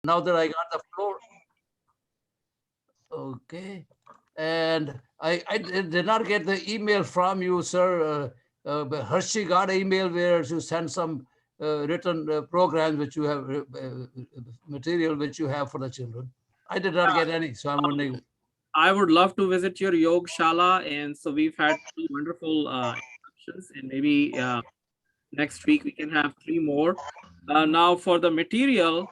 now that I got the floor. Okay. And I did not get the email from you, sir. But Hershey got an email where you send some written programs which you have, material which you have for the children. I did not get any, so I'm wondering. I would love to visit your Yog Shala, and so we've had two wonderful instructions, and maybe next week we can have three more. Now for the material,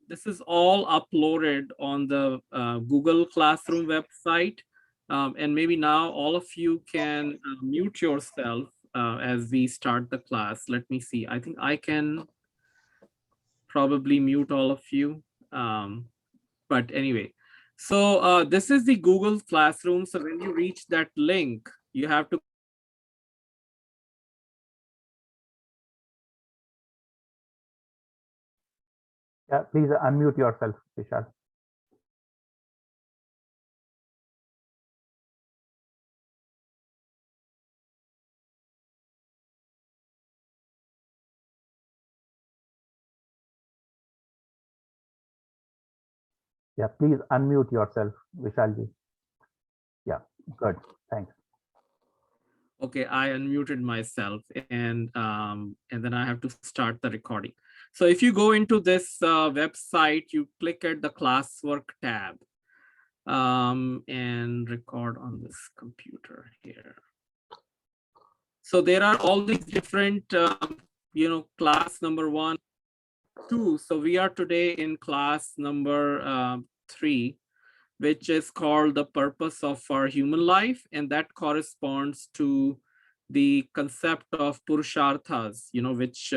this is all uploaded on the Google Classroom website, and maybe now all of you can mute yourself as we start the class. Let me see. I think I can probably mute all of you. But anyway, so this is the Google Classroom. So when you reach that link, you have to go to the Yeah, please unmute yourself, Vishal. Yeah, please unmute yourself, Vishalji. Yeah, good. Thanks. Okay, I unmuted myself, and then I have to start the recording. So if you go into this website, you click at the classwork tab, and record on this computer here. So there are all these different, class number 1, 2. So we are today in class number 3, which is called the purpose of our human life, and that corresponds to the concept of purusharthas, which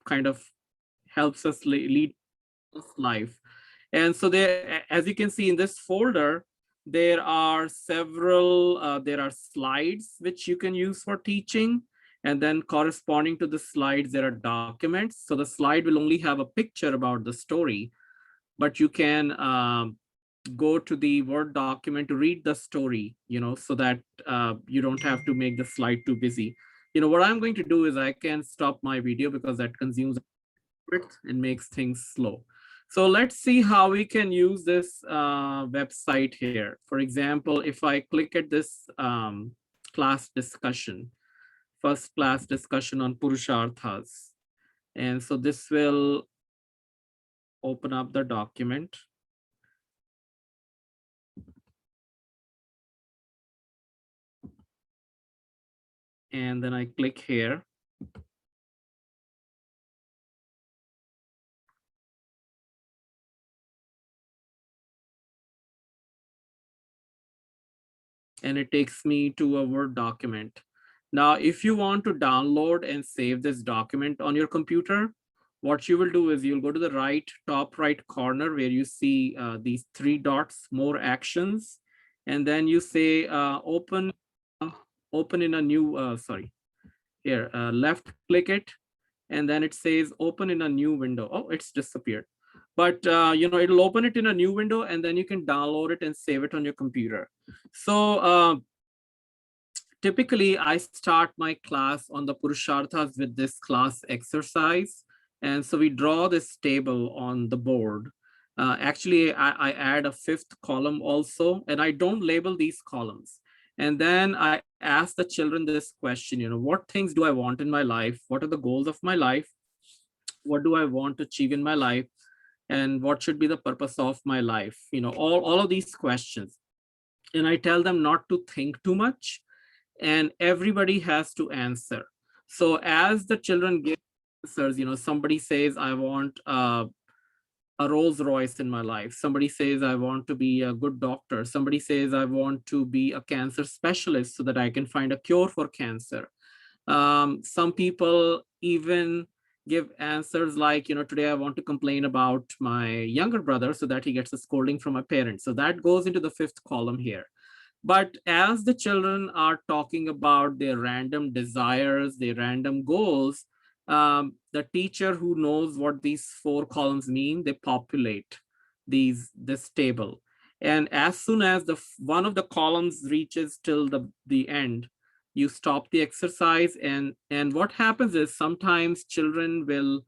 kind of helps us lead life. And so there, as you can see in this folder, there are several, there are slides which you can use for teaching. And then corresponding to the slides, there are documents. So the slide will only have a picture about the story, but you can go to the Word document to read the story, so that you don't have to make the slide too busy. What I'm going to do is I can stop my video because that consumes it and makes things slow. So let's see how we can use this website here. For example, if I click at this class discussion, first class discussion on Purusharthas. And so this will open up the document. And then I click here. And it takes me to a Word document. Now, if you want to download and save this document on your computer, what you will do is you'll go to the top right corner where you see these 3 dots, more actions, and then you say open in a new, here, left click it, and then it says open in a new window. Oh, it's disappeared. But it'll open it in a new window, and then you can download it and save it on your computer. So typically I start my class on the Purusharthas with this class exercise. And so we draw this table on the board. Actually, I add a 5th column also, and I don't label these columns. And then I ask the children this question, what things do I want in my life? What are the goals of my life? What do I want to achieve in my life? And what should be the purpose of my life? All of these questions. And I tell them not to think too much, and everybody has to answer. So as the children give answers, somebody says, I want a Rolls Royce in my life. Somebody says, I want to be a good doctor. Somebody says, I want to be a cancer specialist so that I can find a cure for cancer. Some people even give answers like, today I want to complain about my younger brother so that he gets a scolding from my parents. So that goes into the 5th column here. But as the children are talking about their random desires, their random goals, the teacher who knows what these 4 columns mean, they populate this table. And as soon as one of the columns reaches till the end, you stop the exercise. And what happens is sometimes children will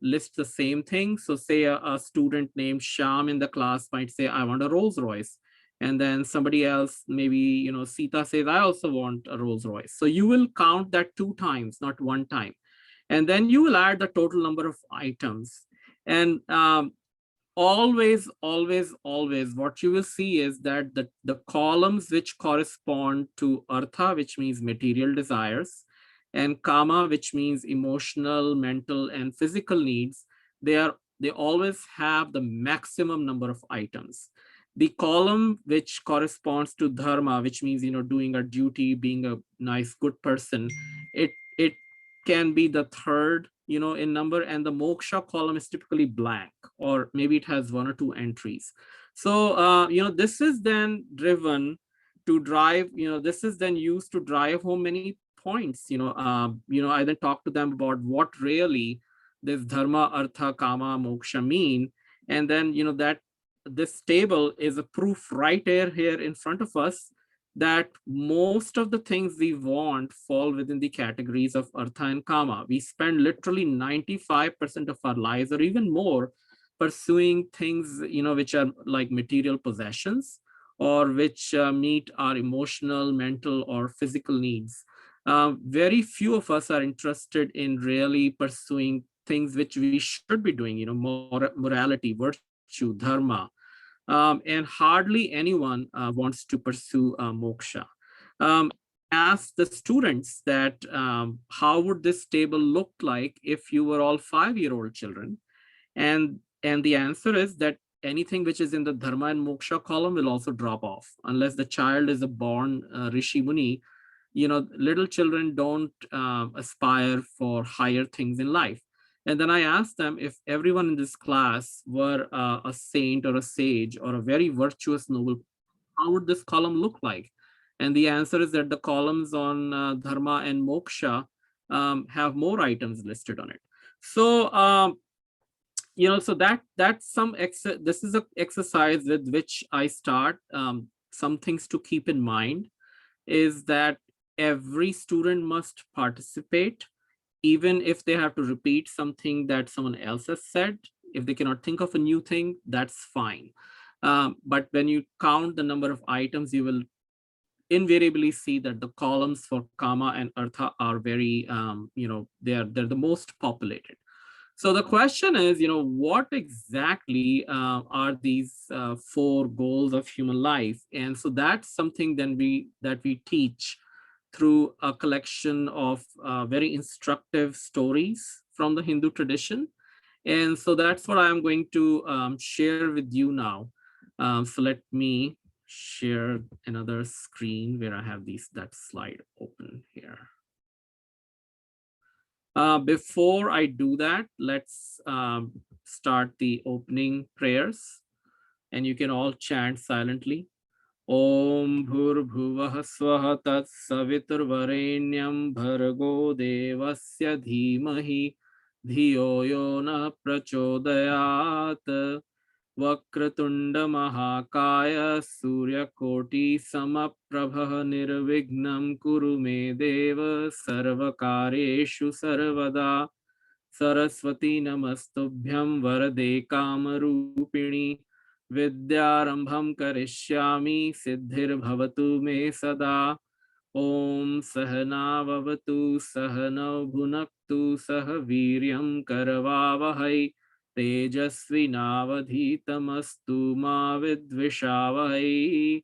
list the same thing. So say a student named Sham in the class might say, I want a Rolls Royce. And then somebody else, maybe, you know, Sita says, I also want a Rolls Royce. So you will count that 2 times, not 1 time. And then you will add the total number of items. And always, what you will see is that the columns which correspond to Artha, which means material desires, and Kama, which means emotional, mental, and physical needs, they always have the maximum number of items. The column which corresponds to Dharma, which means, you know, doing a duty, being a nice, good person, it can be the third, you know, in number, and the moksha column is typically blank, or maybe it has 1 or 2 entries. So, you know, this is then driven to drive, you know, this is then used to drive home many points. I then talk to them about what really this dharma, artha, kama, moksha mean. And then, you know, that this table is a proof right here in front of us that most of the things we want fall within the categories of Artha and Kama. We spend literally 95% of our lives, or even more, pursuing things, you know, which are like material possessions, or which meet our emotional, mental, or physical needs. Very few of us are interested in really pursuing things which we should be doing, you know, morality, virtue, dharma. And hardly anyone wants to pursue moksha. Ask the students that how would this table look like if you were all 5-year-old children? And the answer is that anything which is in the dharma and moksha column will also drop off, unless the child is a born rishi muni. You know, little children don't aspire for higher things in life. And then I asked them, if everyone in this class were a saint or a sage or a very virtuous noble, how would this column look like? And the answer is that the columns on dharma and moksha have more items listed on it. So, you know, so that's this is an exercise with which I start. Some things to keep in mind is that every student must participate, even if they have to repeat something that someone else has said. If they cannot think of a new thing, that's fine. But when you count the number of items, you will invariably see that the columns for Kama and Artha are very, you know, they're the most populated. So the question is, you know, what exactly are these 4 goals of human life? And so that's something then that we teach through a collection of very instructive stories from the Hindu tradition. And so that's what I'm going to share with you now. So let me share another screen where I have that slide open here. Before I do that, let's start the opening prayers, and you can all chant silently. Om Bhurbhuvah Swaha Tat Saviturvarenyam Bhargo Devasya Dhimahi Dhiyo Yo Na Prachodayat Vakratunda Mahakaya Suryakoti Samaprabha Nirvignam Kuru Me Deva Sarvakareshu Sarvada Saraswati Namastubhyam Varade Kamarupini Vidyarambham Karishyami Siddhir Bhavatu Me Sada Om Sahana Vavatu Sahana Bhunaktu Sahaviryam Karavavahai Tejasvinavadhitamastu ma vidvishavahai.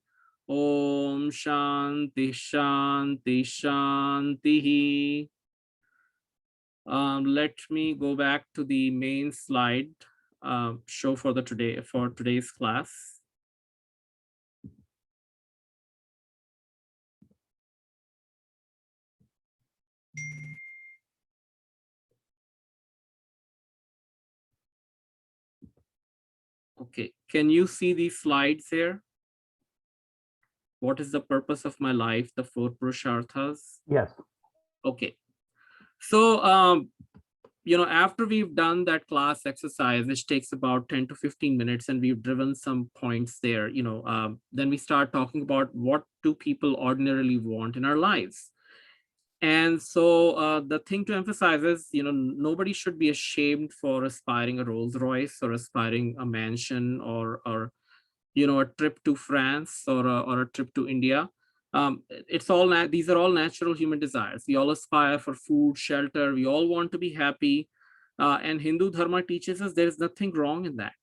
Om Shanti Shanti Shanti. Let me go back to the main slide show for today's class. Okay, can you see these slides here? What is the purpose of my life? The 4 Purusharthas? Yes. Okay. So, you know, after we've done that class exercise, which takes about 10 to 15 minutes, and we've driven some points there, you know, then we start talking about what do people ordinarily want in our lives. And so the thing to emphasize is, nobody should be ashamed for aspiring a Rolls Royce or aspiring a mansion or a trip to France or a trip to India. It's all these are all natural human desires. We all aspire for food, shelter. We all want to be happy. And Hindu Dharma teaches us there is nothing wrong in that.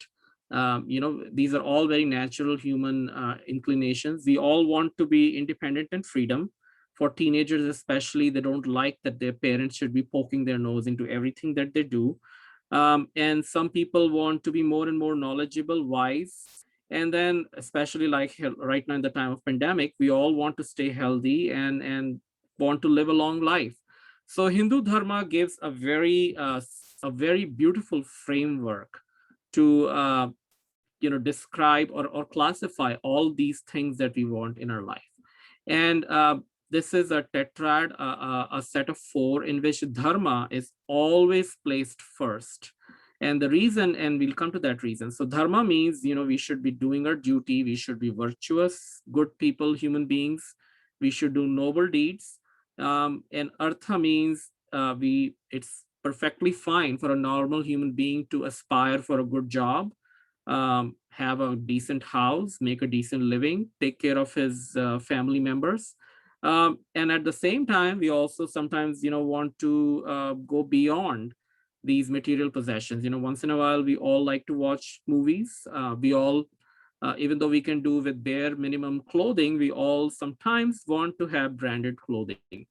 These are all very natural human inclinations. We all want to be independent and freedom. For teenagers, especially, they don't like that their parents should be poking their nose into everything that they do. And some people want to be more and more knowledgeable, wise. And then, especially like right now in the time of pandemic, we all want to stay healthy and want to live a long life. So Hindu Dharma gives a very beautiful framework to describe or classify all these things that we want in our life. And this is a tetrad, a set of four in which dharma is always placed first. And the reason, and we'll come to that reason. So dharma means, we should be doing our duty. We should be virtuous, good people, human beings. We should do noble deeds. And artha means it's perfectly fine for a normal human being to aspire for a good job, have a decent house, make a decent living, take care of his family members. And at the same time, we also sometimes, want to go beyond these material possessions. Once in a while, we all like to watch movies. We all, even though we can do with bare minimum clothing, we all sometimes want to have branded clothing.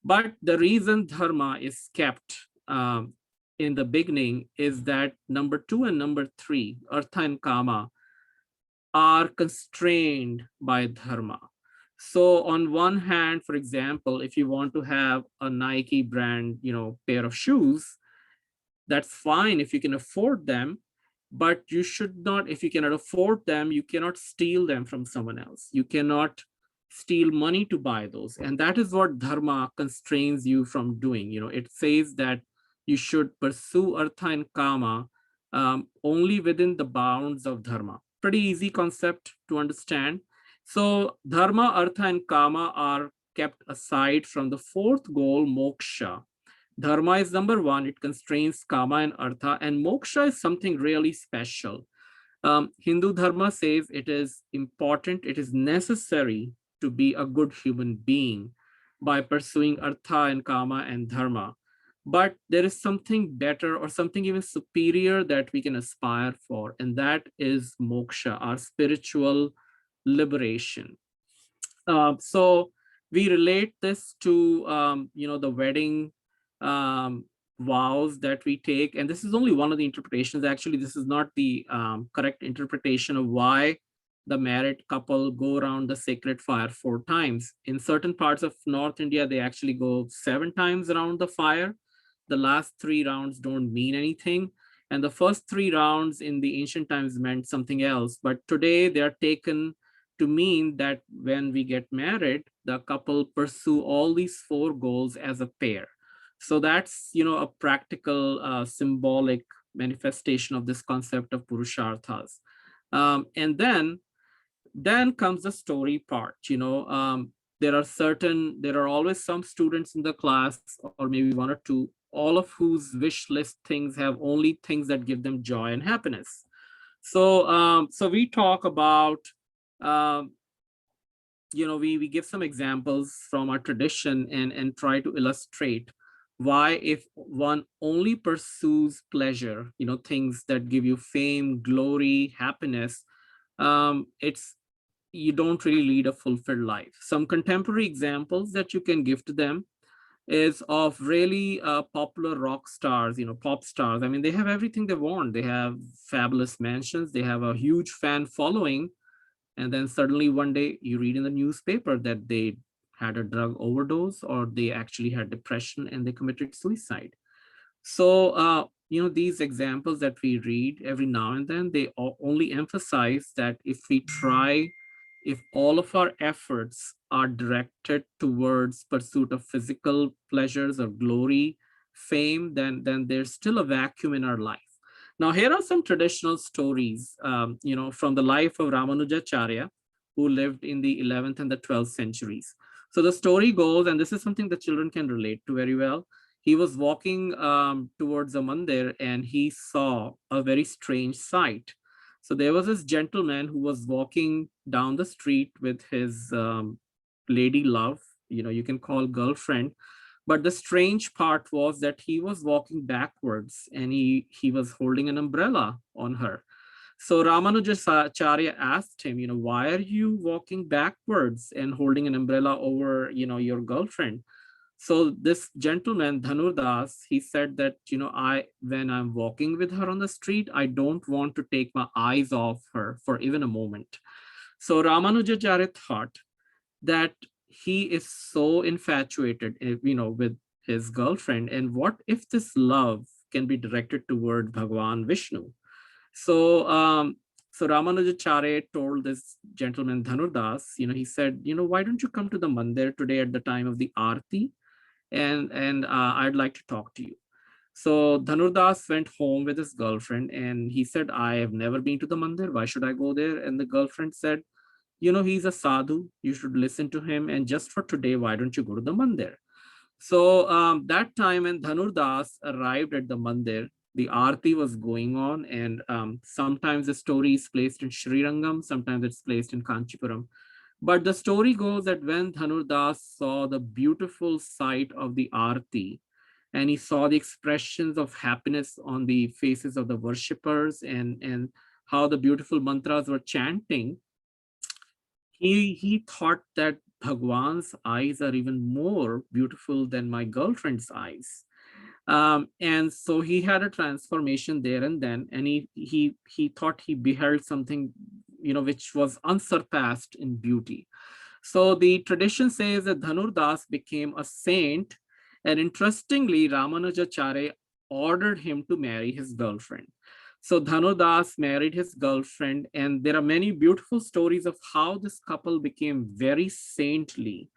But the reason dharma is kept in the beginning is that number 2 and number 3, artha and kama, are constrained by dharma. So on one hand, for example, if you want to have a Nike brand, pair of shoes, that's fine if you can afford them, but you should not, if you cannot afford them, you cannot steal them from someone else. You cannot steal money to buy those. And that is what dharma constrains you from doing. It says that you should pursue artha and kama only within the bounds of dharma. Pretty easy concept to understand. So dharma, artha, and kama are kept aside from the fourth goal, moksha. Dharma is number 1, it constrains kama and artha, and moksha is something really special. Hindu Dharma says it is important, it is necessary to be a good human being by pursuing artha and kama and dharma. But there is something better or something even superior that we can aspire for, and that is moksha, our spiritual liberation. So we relate this to the wedding vows that we take, and this is only one of the interpretations. Actually, this is not the correct interpretation of why the married couple go around the sacred fire 4 times. In certain parts of North India, they actually go 7 times around the fire. The last 3 rounds don't mean anything. And the first 3 rounds in the ancient times meant something else. But today they are taken to mean that when we get married, the couple pursue all these 4 goals as a pair. So that's, a practical, symbolic manifestation of this concept of purusharthas. And then comes the story part. There are always some students in the class, or maybe 1 or 2, all of whose wish list things have only things that give them joy and happiness. So we talk about, we give some examples from our tradition and try to illustrate why, if one only pursues pleasure, things that give you fame, glory, happiness, you don't really lead a fulfilled life. Some contemporary examples that you can give to them is of really popular rock stars, pop stars. I mean, they have everything they want. They have fabulous mansions. They have a huge fan following. And then suddenly one day you read in the newspaper that they had a drug overdose, or they actually had depression and they committed suicide. So, these examples that we read every now and then, they only emphasize that if all of our efforts are directed towards pursuit of physical pleasures or glory, fame, then there's still a vacuum in our life. Now, here are some traditional stories, from the life of Ramanujacharya, who lived in the 11th and the 12th centuries. So the story goes, and this is something that children can relate to very well. He was walking towards a mandir and he saw a very strange sight. So there was this gentleman who was walking down the street with his lady love, you can call girlfriend. But the strange part was that he was walking backwards and he was holding an umbrella on her. So Ramanujacharya asked him, why are you walking backwards and holding an umbrella over, your girlfriend? So this gentleman, Dhanurdas, he said that, when I'm walking with her on the street, I don't want to take my eyes off her for even a moment. So Ramanujacharya thought that he is so infatuated, with his girlfriend. And what if this love can be directed toward Bhagwan Vishnu? So, so Ramanujacharya told this gentleman Dhanurdas, he said, why don't you come to the mandir today at the time of the Aarti, and I'd like to talk to you. So Dhanurdas went home with his girlfriend and he said, I have never been to the mandir. Why should I go there? And the girlfriend said, he's a sadhu. You should listen to him. And just for today, why don't you go to the mandir? So that time when Dhanurdas arrived at the mandir, the Aarti was going on, and sometimes the story is placed in Srirangam, sometimes it's placed in Kanchipuram. But the story goes that when Dhanurdas saw the beautiful sight of the Aarti, and he saw the expressions of happiness on the faces of the worshippers and how the beautiful mantras were chanting, he thought that Bhagwan's eyes are even more beautiful than my girlfriend's eyes. And so he had a transformation there and then, and he thought he beheld something, which was unsurpassed in beauty. So the tradition says that Dhanurdas became a saint, and interestingly, Ramanujacharya ordered him to marry his girlfriend. So Dhanurdas married his girlfriend, and there are many beautiful stories of how this couple became very saintly,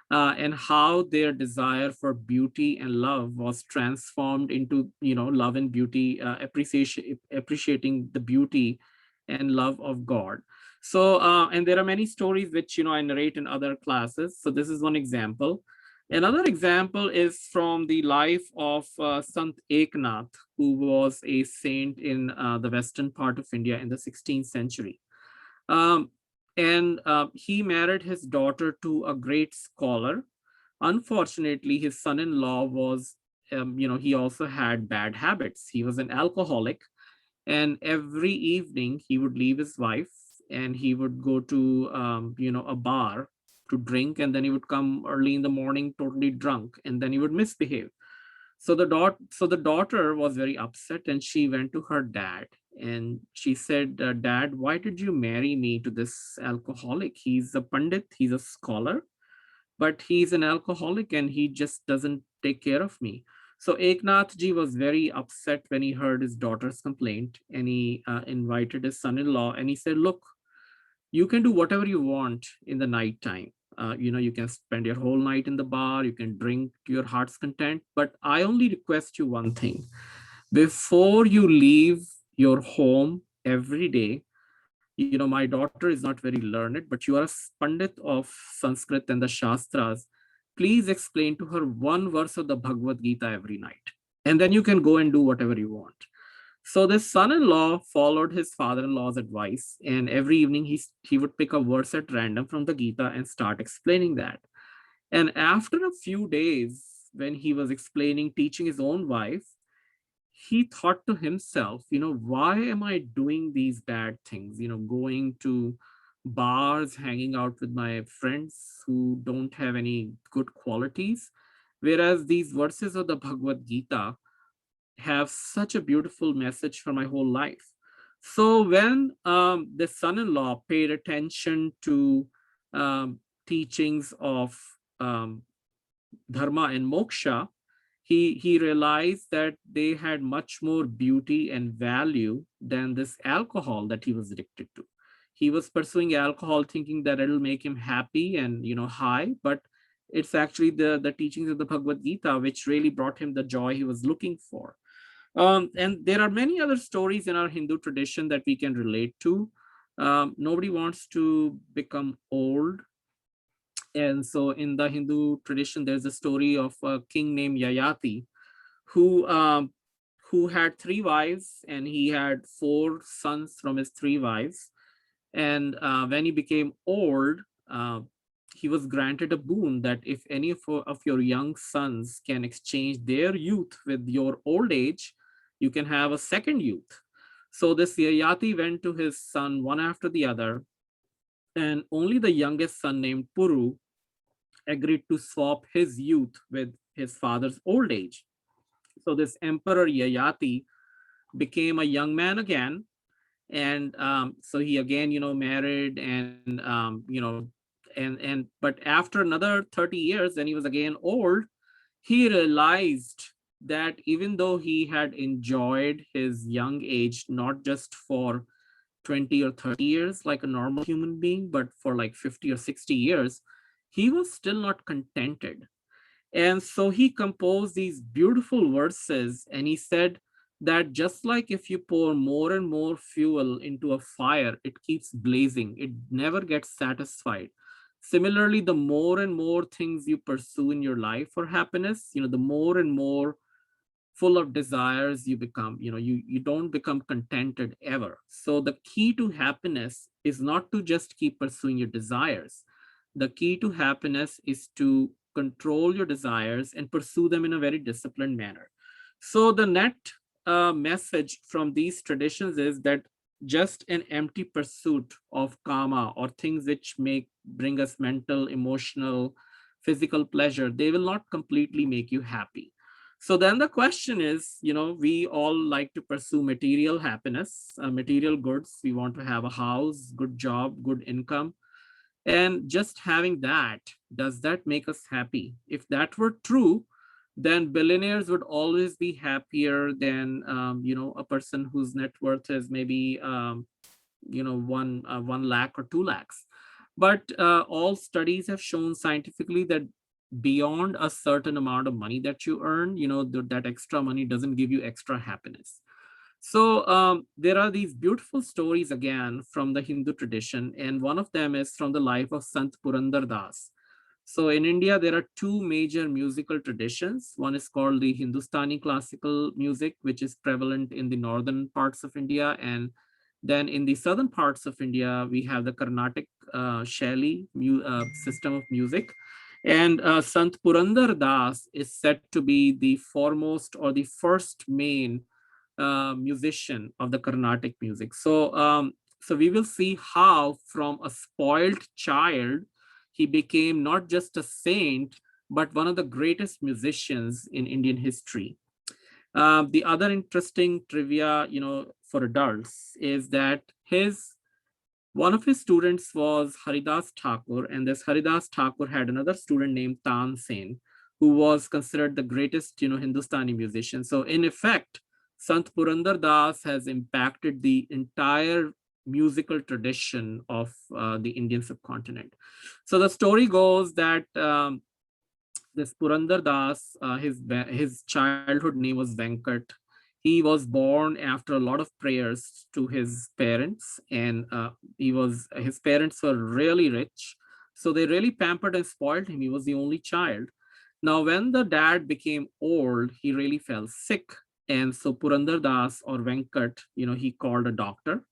and how their desire for beauty and love was transformed into, love and beauty, appreciating the beauty and love of God. So, and there are many stories which, I narrate in other classes. So this is one example. Another example is from the life of Sant Eknath, who was a saint in the western part of India in the 16th century. And he married his daughter to a great scholar. Unfortunately, his son-in-law was, he also had bad habits. He was an alcoholic, and every evening he would leave his wife and he would go to, a bar to drink, and then he would come early in the morning totally drunk, and then he would misbehave. So the daughter was very upset, and she went to her dad and she said, Dad, why did you marry me to this alcoholic? He's a pandit, he's a scholar, but he's an alcoholic and he just doesn't take care of me. So Eknath ji was very upset when he heard his daughter's complaint, and he invited his son-in-law and he said, look, you can do whatever you want in the night time. You can spend your whole night in the bar, you can drink to your heart's content, but I only request you one thing. Before you leave your home every day, my daughter is not very learned, but you are a pandit of Sanskrit and the Shastras. Please explain to her one verse of the Bhagavad Gita every night, and then you can go and do whatever you want. So this son-in-law followed his father-in-law's advice, and every evening he would pick a verse at random from the Gita and start explaining that. And after a few days, when he was explaining, teaching his own wife, he thought to himself, why am I doing these bad things? Going to bars, hanging out with my friends who don't have any good qualities, whereas these verses of the Bhagavad Gita have such a beautiful message for my whole life. So when the son-in-law paid attention to teachings of dharma and moksha, he realized that they had much more beauty and value than this alcohol that he was addicted to. He was pursuing alcohol thinking that it'll make him happy and high, but it's actually the teachings of the Bhagavad Gita which really brought him the joy he was looking for. And there are many other stories in our Hindu tradition that we can relate to. Nobody wants to become old. And so in the Hindu tradition, there's a story of a king named Yayati who who had 3 wives, and he had 4 sons from his 3 wives. And when he became old, he was granted a boon that if any of your young sons can exchange their youth with your old age, you can have a second youth. So this Yayati went to his son one after the other, and only the youngest son named Puru agreed to swap his youth with his father's old age. So this Emperor Yayati became a young man again, and so he again, married, and and but after another 30 years, when he was again old, he realized that even though he had enjoyed his young age not just for 20 or 30 years like a normal human being, but for like 50 or 60 years, he was still not contented. And so he composed these beautiful verses, and he said that just like if you pour more and more fuel into a fire, it keeps blazing, it never gets satisfied. Similarly, the more and more things you pursue in your life for happiness, the more and more full of desires you become. You don't become contented ever. So the key to happiness is not to just keep pursuing your desires. The key to happiness is to control your desires and pursue them in a very disciplined manner. So the net message from these traditions is that just an empty pursuit of kama, or things which bring us mental, emotional, physical pleasure, they will not completely make you happy. So then the question is, we all like to pursue material happiness, material goods. We want to have a house, good job, good income. And just having that, does that make us happy? If that were true, then billionaires would always be happier than, a person whose net worth is maybe, 1 lakh or 2 lakhs. But all studies have shown scientifically that beyond a certain amount of money that you earn, that extra money doesn't give you extra happiness. So there are these beautiful stories again from the Hindu tradition, and one of them is from the life of Sant Purandar Das. So in India, there are 2 major musical traditions. One is called the Hindustani classical music, which is prevalent in the northern parts of India. And then in the southern parts of India, we have the Carnatic Shaili system of music. And Sant Purandar Das is said to be the foremost or the first main musician of the Carnatic music. So we will see how from a spoiled child, he became not just a saint, but one of the greatest musicians in Indian history. The other interesting trivia, for adults is that one of his students was Haridas Thakur, and this Haridas Thakur had another student named Tansen, who was considered the greatest, Hindustani musician. So in effect, Sant Purandar Das has impacted the entire musical tradition of the Indian subcontinent. So the story goes that this Purandar Das, his childhood name was Venkat. He was born after a lot of prayers to his parents, and his parents were really rich, so they really pampered and spoiled him. He was the only child. Now, when the dad became old, he really fell sick, and so Purandar Das, or Venkat, he called a doctor,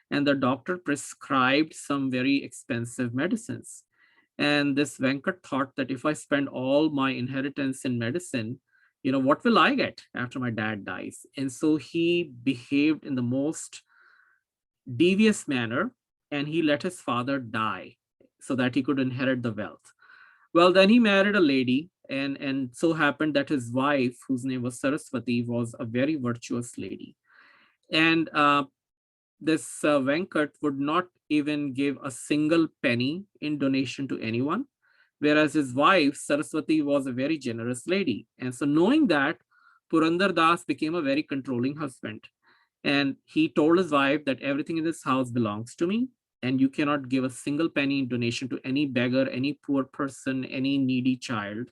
and the doctor prescribed some very expensive medicines. And this Venkat thought that if I spend all my inheritance in medicine, what will I get after my dad dies? And so he behaved in the most devious manner, and he let his father die so that he could inherit the wealth. Well, then he married a lady, and so happened that his wife, whose name was Saraswati, was a very virtuous lady. And this Venkat would not even give a single penny in donation to anyone, whereas his wife, Saraswati, was a very generous lady. And so knowing that, Purandar Das became a very controlling husband. And he told his wife that everything in this house belongs to me, and you cannot give a single penny in donation to any beggar, any poor person, any needy child.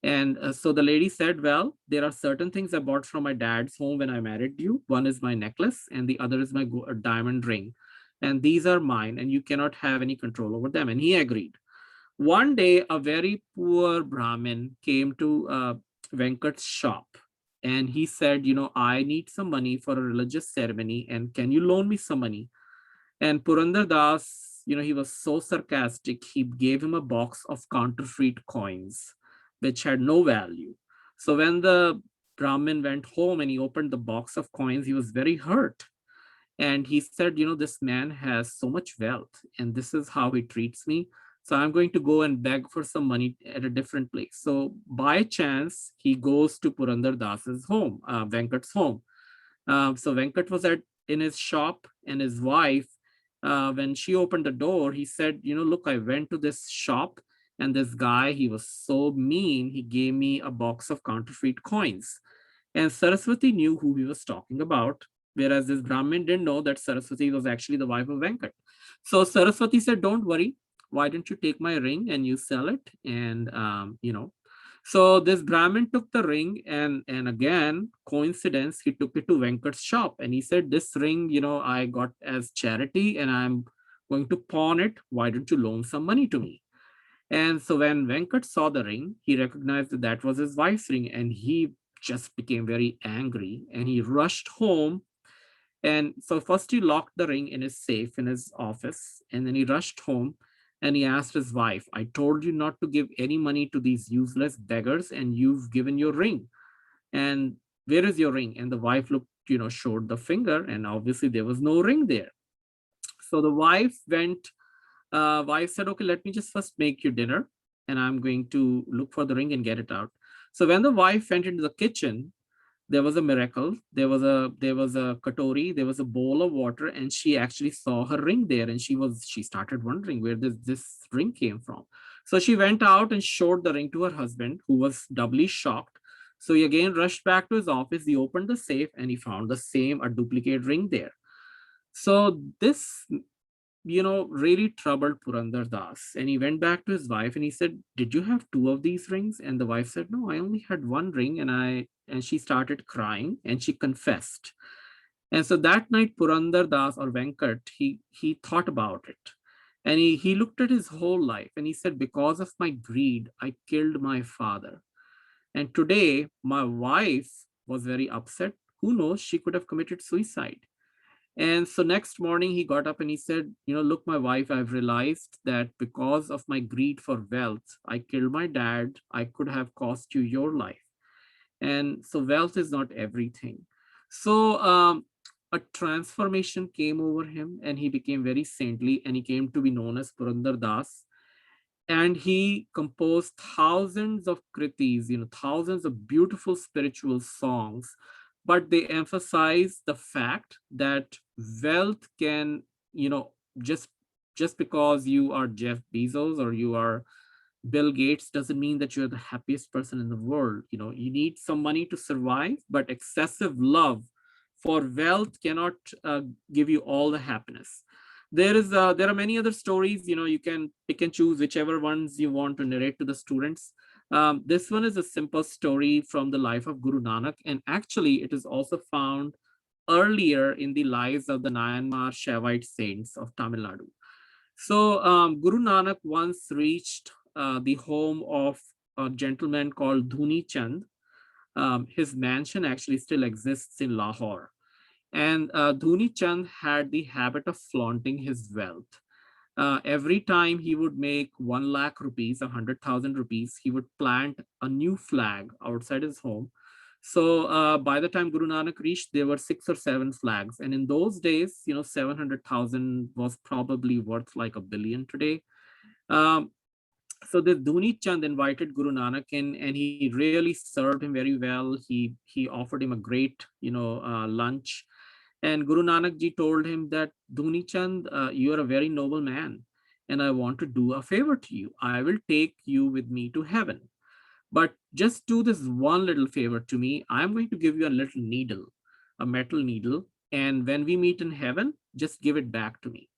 And so the lady said, well, there are certain things I bought from my dad's home when I married you. One is my necklace, and the other is my diamond ring. And these are mine, and you cannot have any control over them. And he agreed. One day, a very poor Brahmin came to Venkat's shop and he said, I need some money for a religious ceremony and can you loan me some money? And Purandar Das, he was so sarcastic, he gave him a box of counterfeit coins, which had no value. So when the Brahmin went home and he opened the box of coins, he was very hurt. And he said, this man has so much wealth and this is how he treats me. So I'm going to go and beg for some money at a different place. So by chance, he goes to Purandar Das's home, Venkat's home. So Venkat was in his shop and his wife, when she opened the door, he said, look, I went to this shop and this guy, he was so mean. He gave me a box of counterfeit coins. And Saraswati knew who he was talking about, whereas this Brahmin didn't know that Saraswati was actually the wife of Venkat. So Saraswati said, don't worry. Why don't you take my ring and you sell it? And, so this Brahmin took the ring and again, coincidence, he took it to Venkat's shop and he said, this ring, I got as charity and I'm going to pawn it. Why don't you loan some money to me? And so when Venkat saw the ring, he recognized that that was his wife's ring and he just became very angry and he rushed home. And so first he locked the ring in his safe in his office and then he rushed home and he asked his wife, I told you not to give any money to these useless beggars and you've given your ring. And where is your ring? And the wife looked, showed the finger and obviously there was no ring there. So the wife said, okay, let me just first make you dinner and I'm going to look for the ring and get it out. So when the wife went into the kitchen, there was a miracle. There was a katori, there was a bowl of water, and she actually saw her ring there. And she started wondering where this ring came from. So she went out and showed the ring to her husband, who was doubly shocked. So he again rushed back to his office. He opened the safe and he found a duplicate ring there. So this really troubled Purandar Das. And he went back to his wife and he said, did you have two of these rings? And the wife said, no, I only had one ring. And she started crying and she confessed. And so that night, Purandar Das or Venkat, he thought about it. And he looked at his whole life and he said, because of my greed, I killed my father. And today, my wife was very upset. Who knows, she could have committed suicide. And so next morning he got up and he said, look, my wife, I've realized that because of my greed for wealth, I killed my dad. I could have cost you your life. And so wealth is not everything. So a transformation came over him and he became very saintly and he came to be known as Purandar Das. And he composed thousands of kritis, thousands of beautiful spiritual songs, but they emphasize the fact that wealth can, just because you are Jeff Bezos or you are Bill Gates doesn't mean that you're the happiest person in the world. You need some money to survive, but excessive love for wealth cannot give you all the happiness. There are many other stories. You can pick and choose whichever ones you want to narrate to the students. This one is a simple story from the life of Guru Nanak, and actually it is also found earlier in the lives of the Nayanmar Shaivite saints of Tamil Nadu. So Guru Nanak once reached the home of a gentleman called Dhuni Chand. His mansion actually still exists in Lahore. And Dhuni Chand had the habit of flaunting his wealth. Every time he would make 1 lakh rupees, 100,000 rupees, he would plant a new flag outside his home. So by the time Guru Nanak reached, there were 6 or 7 flags. And in those days, 700,000 was probably worth like $1 billion today. So this Dhuni Chand invited Guru Nanak in and he really served him very well. He offered him a great, lunch. And Guru Nanak ji told him that, Dhuni Chand, you are a very noble man and I want to do a favor to you. I will take you with me to heaven. But just do this one little favor to me. I'm going to give you a little needle, a metal needle. And when we meet in heaven, just give it back to me.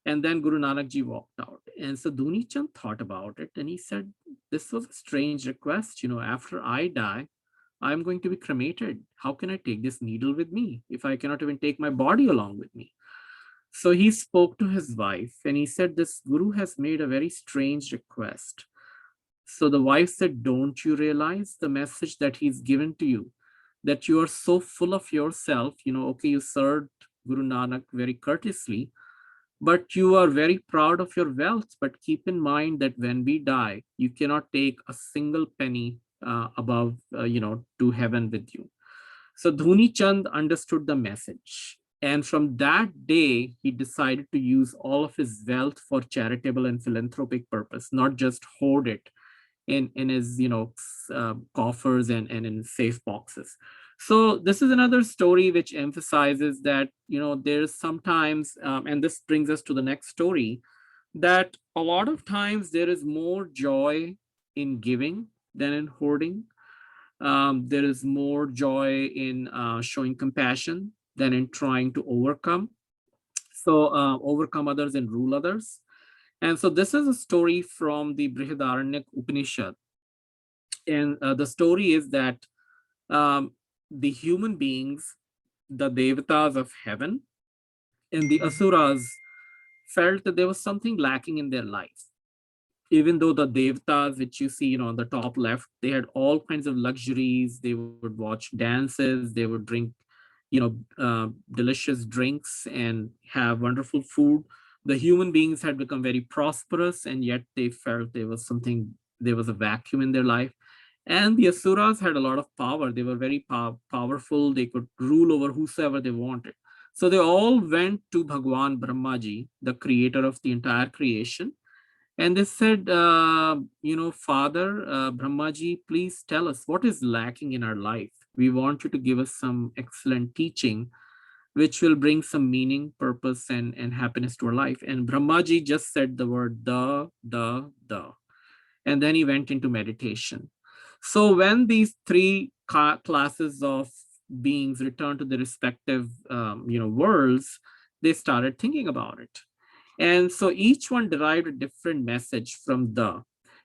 And then Guru Nanak ji walked out. And so Dhuni Chand thought about it and he said, this was a strange request. After I die, I'm going to be cremated. How can I take this needle with me if I cannot even take my body along with me? So he spoke to his wife and he said, this guru has made a very strange request. So the wife said, don't you realize the message that he's given to you? That you are so full of yourself, okay, you served Guru Nanak very courteously, but you are very proud of your wealth. But keep in mind that when we die, you cannot take a single penny above, to heaven with you. So Dhuni Chand understood the message. And from that day, he decided to use all of his wealth for charitable and philanthropic purpose, not just hoard it in his coffers and in safe boxes. So this is another story which emphasizes that there's sometimes and this brings us to the next story, that a lot of times there is more joy in giving than in hoarding. There is more joy in showing compassion than in trying to overcome others and rule others. And so this is a story from the Brihadaranyaka Upanishad. And the story is that the human beings, the devatas of heaven, and the asuras felt that there was something lacking in their life. Even though the devatas, which you see, on the top left, they had all kinds of luxuries. They would watch dances, they would drink, delicious drinks and have wonderful food. The human beings had become very prosperous, and yet they felt there was a vacuum in their life. And the asuras had a lot of power. They were very powerful. They could rule over whosoever they wanted. So they all went to Bhagwan Brahmaji, the creator of the entire creation. And they said, Father, Brahmaji, please tell us what is lacking in our life. We want you to give us some excellent teaching, which will bring some meaning, purpose, and happiness to our life. And Brahmaji just said the word the. And then he went into meditation. So when these three classes of beings returned to their respective, worlds, they started thinking about it. And so each one derived a different message from the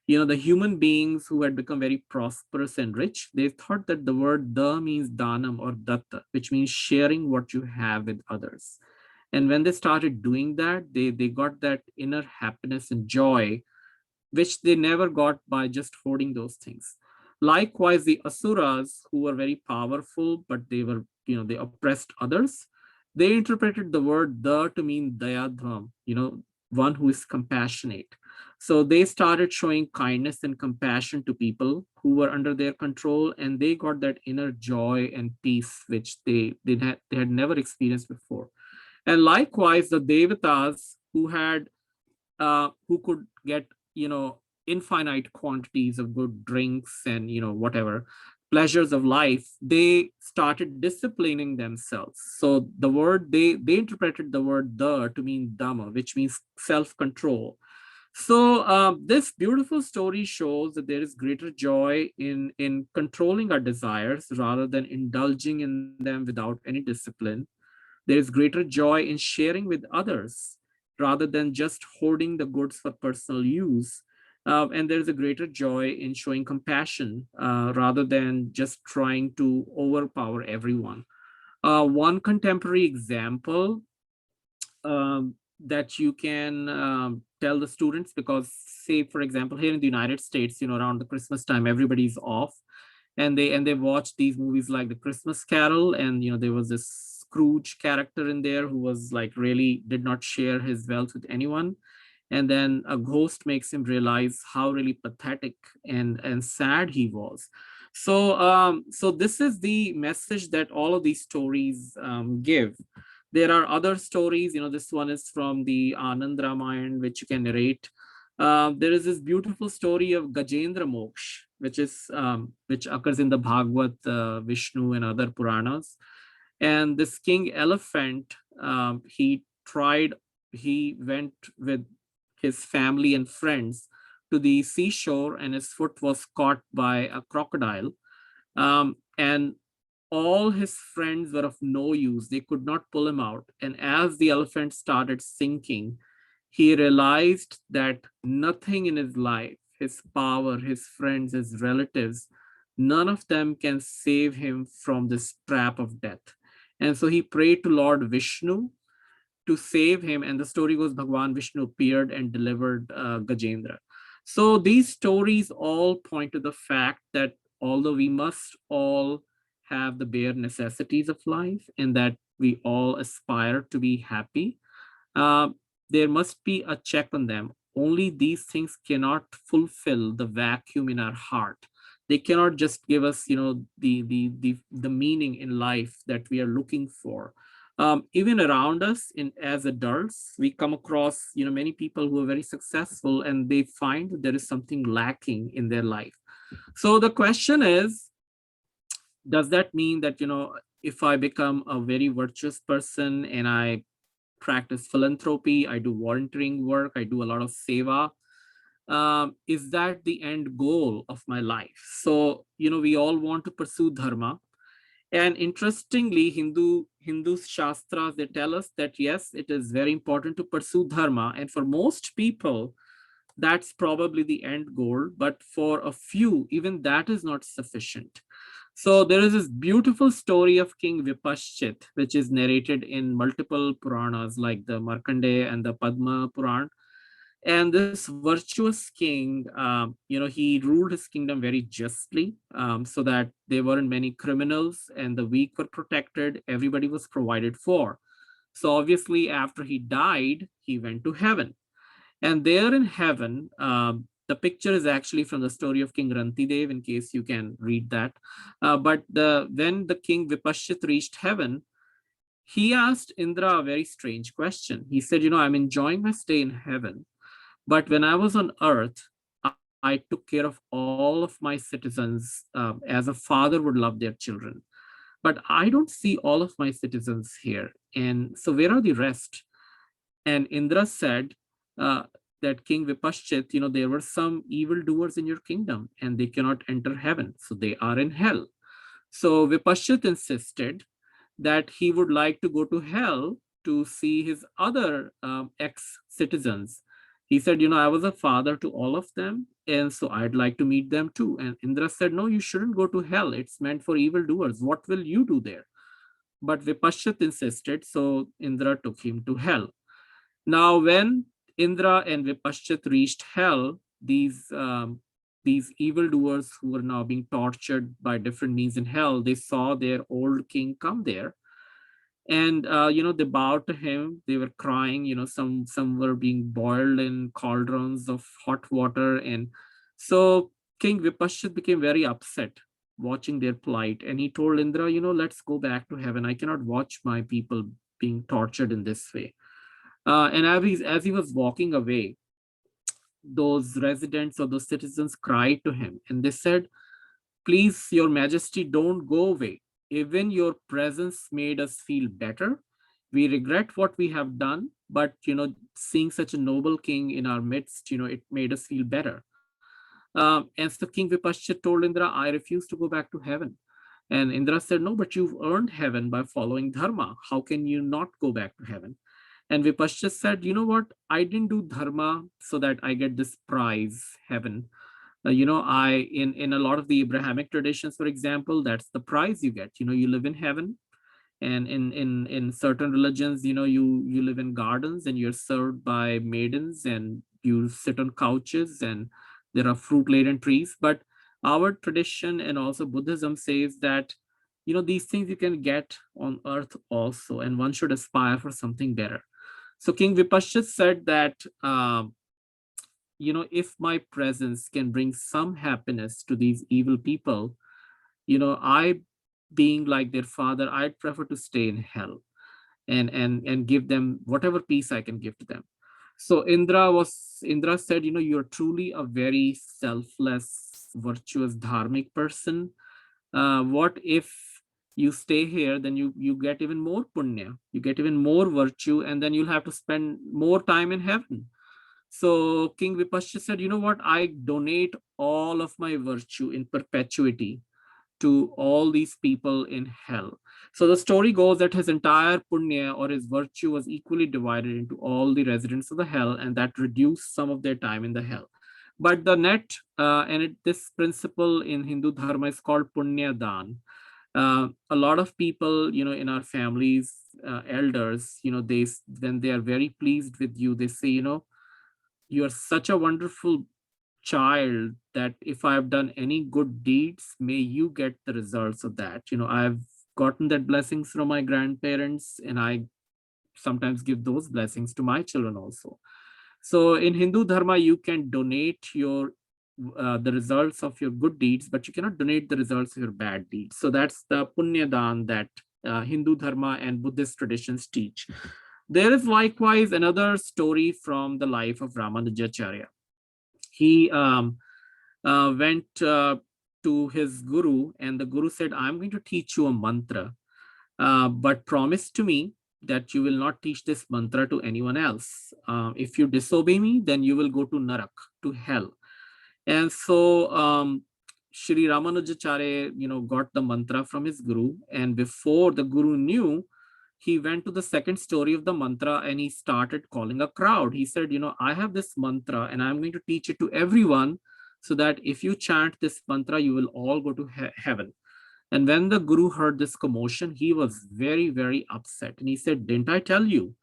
human beings who had become very prosperous and rich. They thought that the word the means danam or datta, which means sharing what you have with others. And when they started doing that, they got that inner happiness and joy, which they never got by just hoarding those things. Likewise, the asuras, who were very powerful, but they were, they oppressed others, they interpreted the word the to mean dayadvam, one who is compassionate. So they started showing kindness and compassion to people who were under their control, and they got that inner joy and peace, which they had never experienced before. And likewise, the devatas who could get, infinite quantities of good drinks and, whatever pleasures of life, they started disciplining themselves. So the word, they interpreted the word the to mean dhamma, which means self-control. So this beautiful story shows that there is greater joy in controlling our desires rather than indulging in them without any discipline. There is greater joy in sharing with others rather than just hoarding the goods for personal use. And there's a greater joy in showing compassion rather than just trying to overpower everyone. One contemporary example that you can tell the students, because say, for example, here in the United States, around the Christmas time, everybody's off, and they watch these movies like the Christmas Carol, and there was this Scrooge character in there who was like really did not share his wealth with anyone. And then a ghost makes him realize how really pathetic and sad he was. So this is the message that all of these stories give. There are other stories, this one is from the Anand Ramayana, which you can narrate. There is this beautiful story of Gajendra Moksha, which occurs in the Bhagavad, Vishnu, and other Puranas. And this king elephant, he went with his family and friends to the seashore, and his foot was caught by a crocodile. And all his friends were of no use. They could not pull him out. And as the elephant started sinking, he realized that nothing in his life, his power, his friends, his relatives, none of them can save him from this trap of death. And so he prayed to Lord Vishnu, to save him. And the story goes, Bhagwan Vishnu appeared and delivered Gajendra. So these stories all point to the fact that although we must all have the bare necessities of life and that we all aspire to be happy, uh, there must be a check on them. Only these things cannot fulfill the vacuum in our heart. They cannot just give us, the meaning in life that we are looking for. Even around us, as adults, we come across, many people who are very successful, and they find that there is something lacking in their life. So the question is, does that mean that, if I become a very virtuous person and I practice philanthropy, I do volunteering work, I do a lot of seva, is that the end goal of my life? So, we all want to pursue dharma. And interestingly, Hindu shastras, they tell us that yes, it is very important to pursue dharma. And for most people, that's probably the end goal. But for a few, even that is not sufficient. So there is this beautiful story of King Vipashchit, which is narrated in multiple Puranas like the Markandeya and the Padma Puran. And this virtuous king, he ruled his kingdom very justly, so that there weren't many criminals and the weak were protected. Everybody was provided for. So obviously, after he died, he went to heaven. And there in heaven, the picture is actually from the story of King Rantidev, in case you can read that. But when the king Vipashchit reached heaven, he asked Indra a very strange question. He said, I'm enjoying my stay in heaven, but when I was on earth, I took care of all of my citizens as a father would love their children. But I don't see all of my citizens here. And so where are the rest? And Indra said that King Vipashchit, there were some evildoers in your kingdom and they cannot enter heaven. So they are in hell. So Vipashchit insisted that he would like to go to hell to see his other ex-citizens. He said, I was a father to all of them, and so I'd like to meet them too. And Indra said, no, you shouldn't go to hell. It's meant for evildoers. What will you do there? But Vipashchit insisted, so Indra took him to hell. Now, when Indra and Vipashchit reached hell, these evildoers who were now being tortured by different means in hell, they saw their old king come there. And they bowed to him. They were crying. Some were being boiled in cauldrons of hot water. And so King Vipashchit became very upset watching their plight. And he told Indra, let's go back to heaven. I cannot watch my people being tortured in this way. And as he was walking away, those residents or those citizens cried to him. And they said, please, your majesty, don't go away. Even your presence made us feel better. We regret what we have done, but seeing such a noble king in our midst, it made us feel better. And so King Vipashchit told Indra, I refuse to go back to heaven. And Indra said, no, but you've earned heaven by following dharma. How can you not go back to heaven? And Vipashchit said, you know what? I didn't do dharma so that I get this prize, heaven. I in a lot of the Abrahamic traditions, for example, that's the prize you get. You live in heaven, and in certain religions, you live in gardens and you're served by maidens and you sit on couches and there are fruit laden trees. But our tradition and also Buddhism says that these things you can get on earth also, and one should aspire for something better. So King Vipashchit said that if my presence can bring some happiness to these evil people, I, being like their father, I'd prefer to stay in hell and give them whatever peace I can give to them. So Indra said, you're truly a very selfless, virtuous, dharmic person. What if you stay here, then you get even more punya, you get even more virtue, and then you'll have to spend more time in heaven. So King Vipashchit said, you know what, I donate all of my virtue in perpetuity to all these people in hell. So the story goes that his entire punya or his virtue was equally divided into all the residents of the hell, and that reduced some of their time in the hell. But the net, this principle in Hindu dharma is called punya dan. A lot of people, in our families, elders, when they are very pleased with you, they say, you are such a wonderful child that if I've done any good deeds, may you get the results of that. I've gotten that blessings from my grandparents, and I sometimes give those blessings to my children also. So in Hindu Dharma, you can donate the results of your good deeds, but you cannot donate the results of your bad deeds. So that's the Punya Dan that Hindu Dharma and Buddhist traditions teach. There is likewise another story from the life of Ramanujacharya. He went to his guru, and the guru said, I'm going to teach you a mantra, but promise to me that you will not teach this mantra to anyone else. If you disobey me, then you will go to Narak, to hell. And so Shri Ramanujacharya, got the mantra from his guru, and before the guru knew, he went to the second story of the mantra and he started calling a crowd. He said, I have this mantra and I'm going to teach it to everyone so that if you chant this mantra, you will all go to heaven. And when the guru heard this commotion, he was very, very upset. And he said, didn't I tell you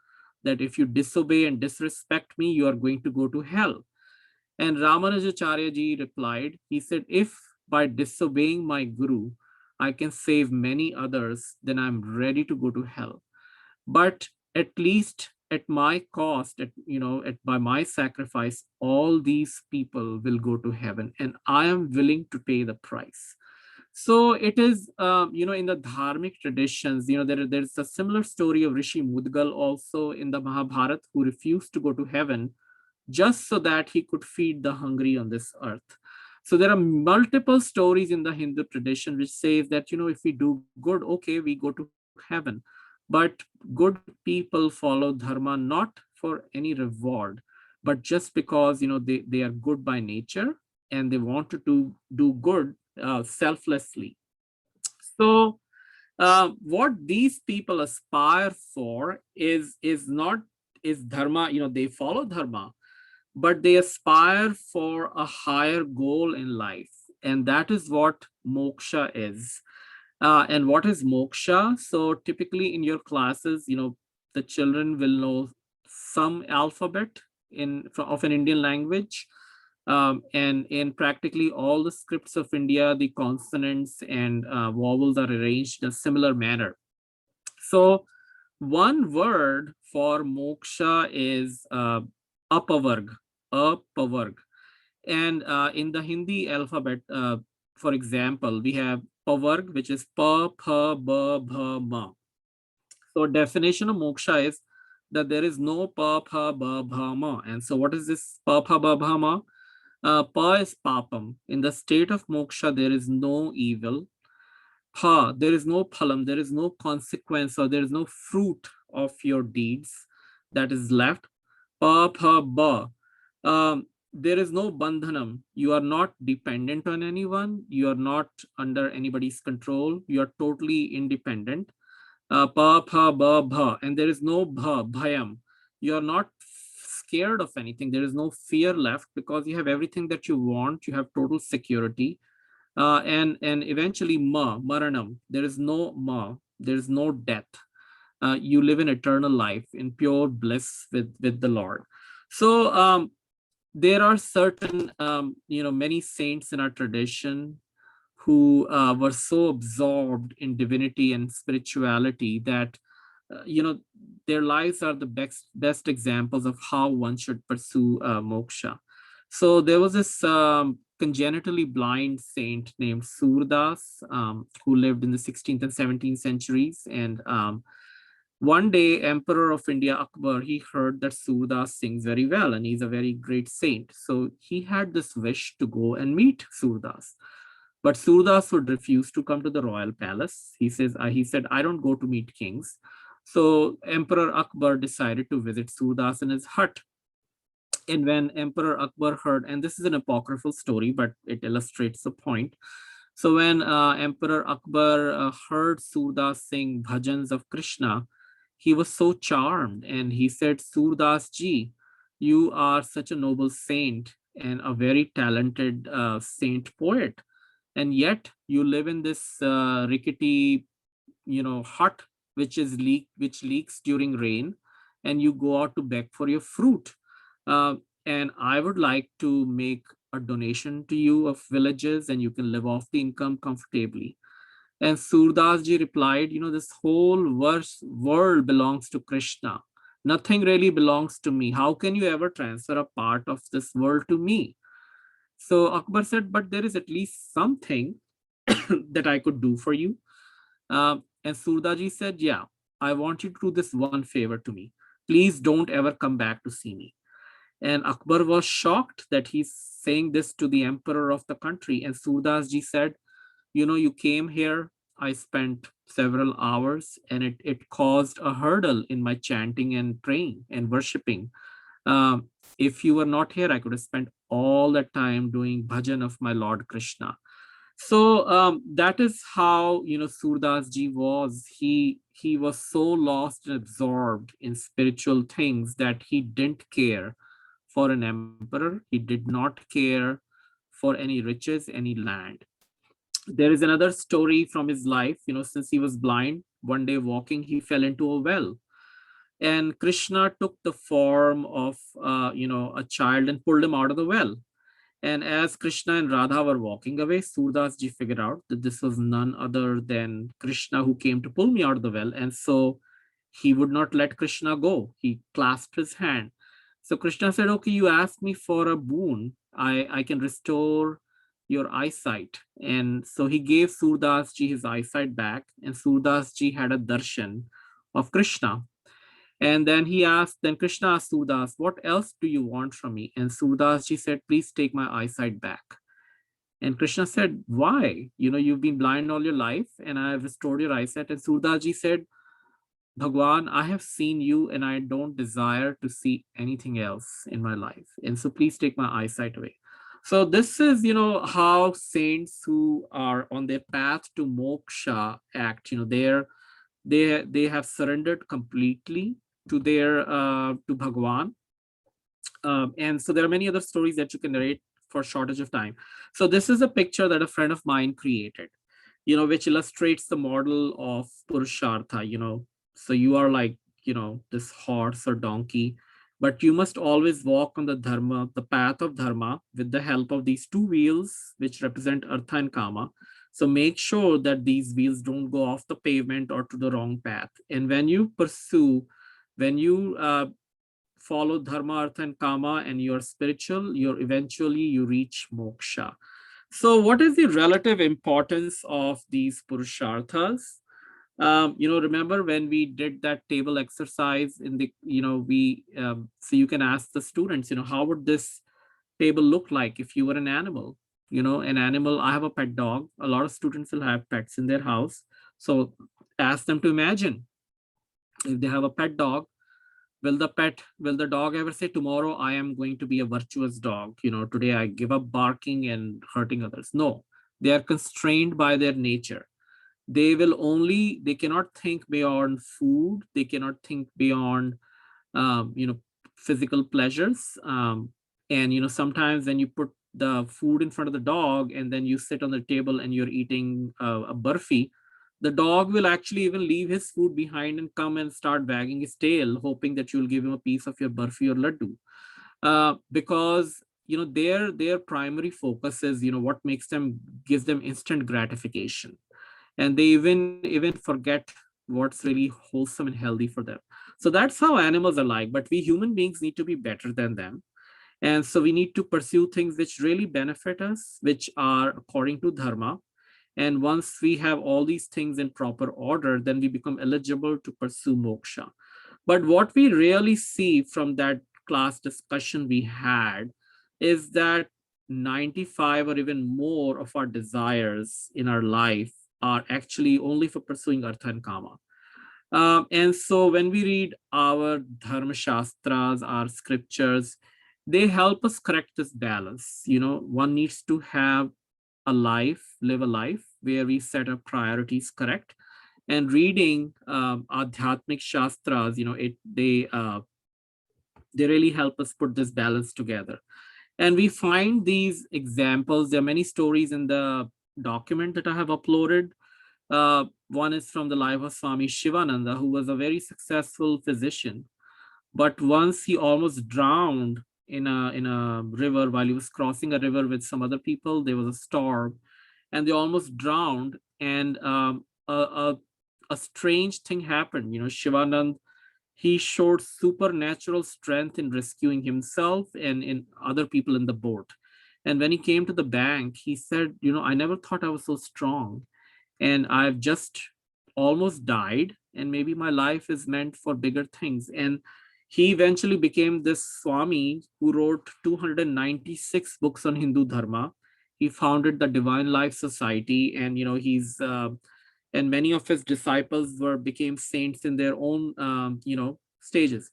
that if you disobey and disrespect me, you are going to go to hell? And Ramanujacharya ji replied, he said, if by disobeying my guru, I can save many others, then I'm ready to go to hell. But at least at my cost, by my sacrifice, all these people will go to heaven, and I am willing to pay the price. So it is, in the dharmic traditions, there's a similar story of Rishi Mudgal also in the Mahabharata, who refused to go to heaven just so that he could feed the hungry on this earth. So there are multiple stories in the Hindu tradition which says that, if we do good, okay, we go to heaven. But good people follow dharma not for any reward, but just because, they are good by nature and they want to do good selflessly. So what these people aspire for is dharma. They follow dharma, but they aspire for a higher goal in life, and that is what moksha is. And what is moksha? So typically in your classes, the children will know some alphabet of an Indian language. And in practically all the scripts of India, the consonants and vowels are arranged in a similar manner. So one word for moksha is apavarg. And in the Hindi alphabet, for example, we have pavarg, which is pa, pha, ba, bha, ma. So definition of moksha is that there is no pa, pha, ba, bha, ma. And so what is this pa, pha, ba, bha, ma? Pa is papam. In the state of moksha, there is no evil. Pa, there is no phalam, there is no consequence, or there is no fruit of your deeds that is left. Pa, pha, ba. There is no bandhanam. You are not dependent on anyone. You are not under anybody's control. You are totally independent. Pa, pha, ba, bha. And there is no bha, bhayam. You are not scared of anything. There is no fear left because you have everything that you want. You have total security. And eventually maranam. There is no there is no death. You live in eternal life in pure bliss with the Lord. So there are certain many saints in our tradition who were so absorbed in divinity and spirituality that their lives are the best examples of how one should pursue moksha. So there was this congenitally blind saint named Surdas, who lived in the 16th and 17th centuries. And one day, Emperor of India, Akbar, he heard that Surdas sings very well and he's a very great saint. So he had this wish to go and meet Surdas. But Surdas would refuse to come to the royal palace. He said, I don't go to meet kings. So Emperor Akbar decided to visit Surdas in his hut. And when Emperor Akbar heard, and this is an apocryphal story, but it illustrates the point. So when Emperor Akbar heard Surdas sing bhajans of Krishna, he was so charmed and he said, Surdas ji, you are such a noble saint and a very talented saint poet. and yet you live in this rickety, hut which leaks during rain, and you go out to beg for your fruit. Uh, and I would like to make a donation to you of villages, and you can live off the income comfortably. And Surdas ji replied, this whole world belongs to Krishna. Nothing really belongs to me. How can you ever transfer a part of this world to me? So Akbar said, but there is at least something that I could do for you. And Surdaji said, yeah, I want you to do this one favor to me. Please don't ever come back to see me. And Akbar was shocked that he's saying this to the emperor of the country. And Surdas ji said, you came here, I spent several hours, and it caused a hurdle in my chanting and praying and worshiping. If you were not here, I could have spent all that time doing bhajan of my Lord Krishna. So that is how Surdas ji was. He was so lost and absorbed in spiritual things that he didn't care for an emperor. He did not care for any riches, any land. There is another story from his life. Since he was blind, one day walking, he fell into a well, and Krishna took the form of a child and pulled him out of the well. And as Krishna and Radha were walking away, Surdas ji figured out that this was none other than Krishna who came to pull me out of the well. And so he would not let Krishna go. He clasped his hand. So Krishna said, okay, you asked me for a boon. I can restore your eyesight. And so he gave Surdas ji his eyesight back, and Surdas ji had a darshan of Krishna. And then Krishna asked Surdas, what else do you want from me? And Surdas ji said, please take my eyesight back. And Krishna said, why? You've been blind all your life, and I have restored your eyesight. And Surdas ji said, Bhagwan, I have seen you, and I don't desire to see anything else in my life. And so please take my eyesight away. So this is, how saints who are on their path to moksha act. They have surrendered completely to Bhagwan. And so there are many other stories that you can narrate for shortage of time. So this is a picture that a friend of mine created, which illustrates the model of Purushartha. So you are like, this horse or donkey, but you must always walk on the path of dharma, with the help of these two wheels, which represent artha and kama. So make sure that these wheels don't go off the pavement or to the wrong path. And when you follow dharma, artha, and kama, and you're spiritual, eventually you reach moksha. So what is the relative importance of these purusharthas? Remember when we did that table exercise in the, so you can ask the students, how would this table look like if you were an animal? An animal, I have a pet dog. A lot of students will have pets in their house. So ask them to imagine, if they have a pet dog, will the dog ever say, tomorrow I am going to be a virtuous dog? Today I give up barking and hurting others. No, they are constrained by their nature. They cannot think beyond food. They cannot think beyond, physical pleasures. And sometimes when you put the food in front of the dog, and then you sit on the table and you're eating a burfi, the dog will actually even leave his food behind and come and start wagging his tail, hoping that you'll give him a piece of your burfi or laddu. Because their primary focus is what gives them instant gratification, and they even forget what's really wholesome and healthy for them. So that's how animals are like, but we human beings need to be better than them. And so we need to pursue things which really benefit us, which are according to dharma. And once we have all these things in proper order, then we become eligible to pursue moksha. But what we really see from that class discussion we had is that 95 or even more of our desires in our life are actually only for pursuing artha and kama. And so when we read our dharma shastras, our scriptures, they help us correct this balance. One needs to live a life where we set our priorities correct. And reading adhyatmic shastras, they really help us put this balance together. And we find these examples. There are many stories in the document that I have uploaded. One is from the life of Swami Shivananda, who was a very successful physician. But once he almost drowned in a river while he was crossing a river with some other people. There was a storm, and they almost drowned. And a strange thing happened. Shivanand, he showed supernatural strength in rescuing himself and in other people in the boat. And when he came to the bank, he said, I never thought I was so strong. And I've just almost died. And maybe my life is meant for bigger things. And he eventually became this Swami who wrote 296 books on Hindu Dharma. He founded the Divine Life Society, and and many of his disciples became saints in their own stages.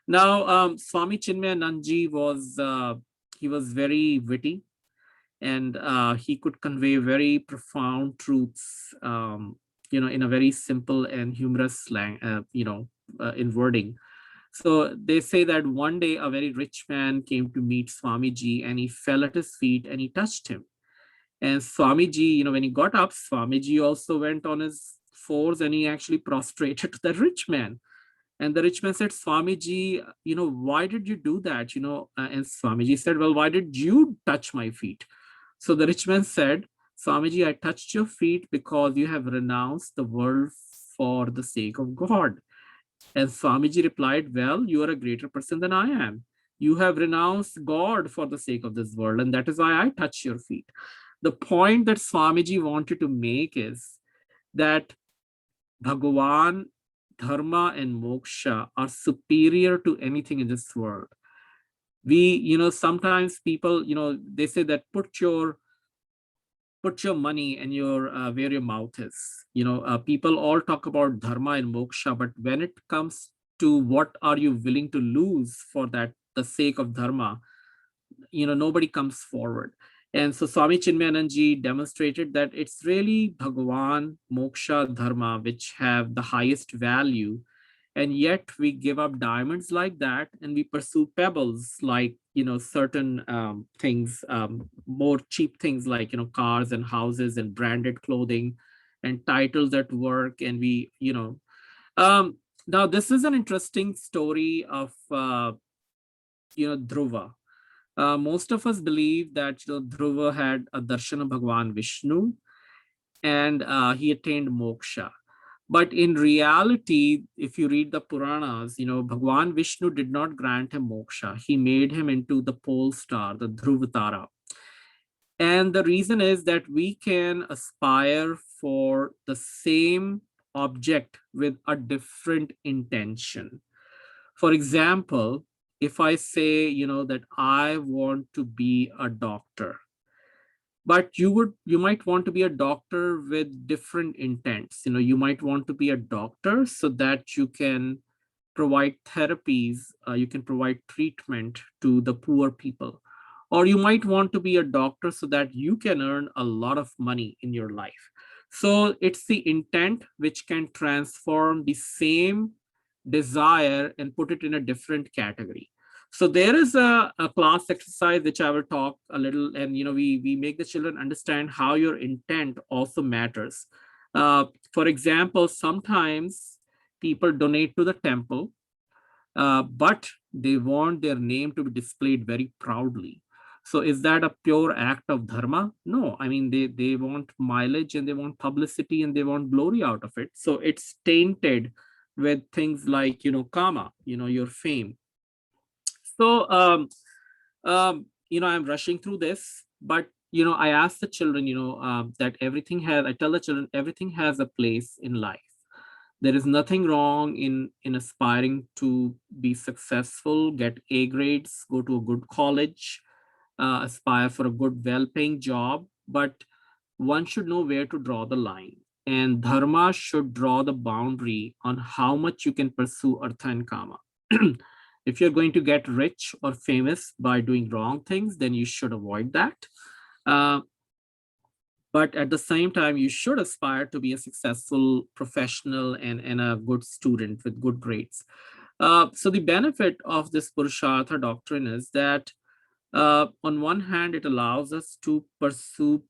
Now, Swami Chinmayanandji he was very witty, and he could convey very profound truths, in a very simple and humorous slang, in wording. So they say that one day a very rich man came to meet Swamiji, and he fell at his feet and he touched him. And Swamiji, when he got up, Swamiji also went on his fours and he actually prostrated to the rich man. And the rich man said, Swamiji, why did you do that? And Swamiji said, well, why did you touch my feet? So the rich man said, Swamiji, I touched your feet because you have renounced the world for the sake of God. And Swamiji replied, well, you are a greater person than I am. You have renounced God for the sake of this world, and that is why I touch your feet. The point that Swamiji wanted to make is that Bhagavan, Dharma, and Moksha are superior to anything in this world. Sometimes people, they say that put your money and your where your mouth is. People all talk about dharma and moksha, but when it comes to what are you willing to lose for the sake of dharma, nobody comes forward. And so Swami Chinmayanandji demonstrated that it's really Bhagavan, moksha, dharma which have the highest value. And yet we give up diamonds like that, and we pursue pebbles like certain things, more cheap things like cars and houses and branded clothing and titles at work. And now this is an interesting story of Dhruva. Most of us believe that Dhruva had a darshan of Bhagavan Vishnu, and he attained moksha. But in reality, if you read the Puranas, Bhagavan Vishnu did not grant him moksha. He made him into the pole star, the Dhruvatara. And the reason is that we can aspire for the same object with a different intention. For example, if I say, that I want to be a doctor, but you might want to be a doctor with different intents. You might want to be a doctor so that you can provide therapies, you can provide treatment to the poor people. Or you might want to be a doctor so that you can earn a lot of money in your life. So it's the intent which can transform the same desire and put it in a different category. So there is a class exercise which I will talk a little, and we make the children understand how your intent also matters. For example, sometimes people donate to the temple, but they want their name to be displayed very proudly. So is that a pure act of dharma? No, I mean, they want mileage and they want publicity and they want glory out of it. So it's tainted with things like, kama, your fame. So, I'm rushing through this, but, I ask the children, that I tell the children, everything has a place in life. There is nothing wrong in aspiring to be successful, get A grades, go to a good college, aspire for a good, well-paying job, but one should know where to draw the line. And dharma should draw the boundary on how much you can pursue artha and kama. If you're going to get rich or famous by doing wrong things, then you should avoid that. But at the same time, you should aspire to be a successful professional and a good student with good grades. So the benefit of this Purushartha doctrine is that on one hand, it allows us to pursue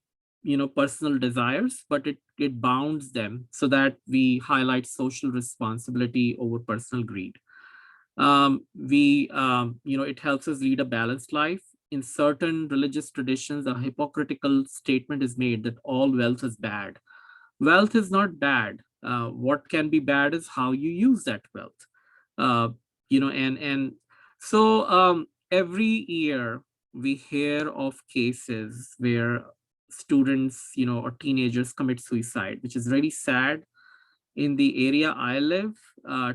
personal desires, but it bounds them so that we highlight social responsibility over personal greed. It helps us lead a balanced life. In certain religious traditions, a hypocritical statement is made that all wealth is bad. Wealth is not bad. What can be bad is how you use that wealth. Uh, and so every year we hear of cases where students, or teenagers commit suicide, which is really sad. In the area I live,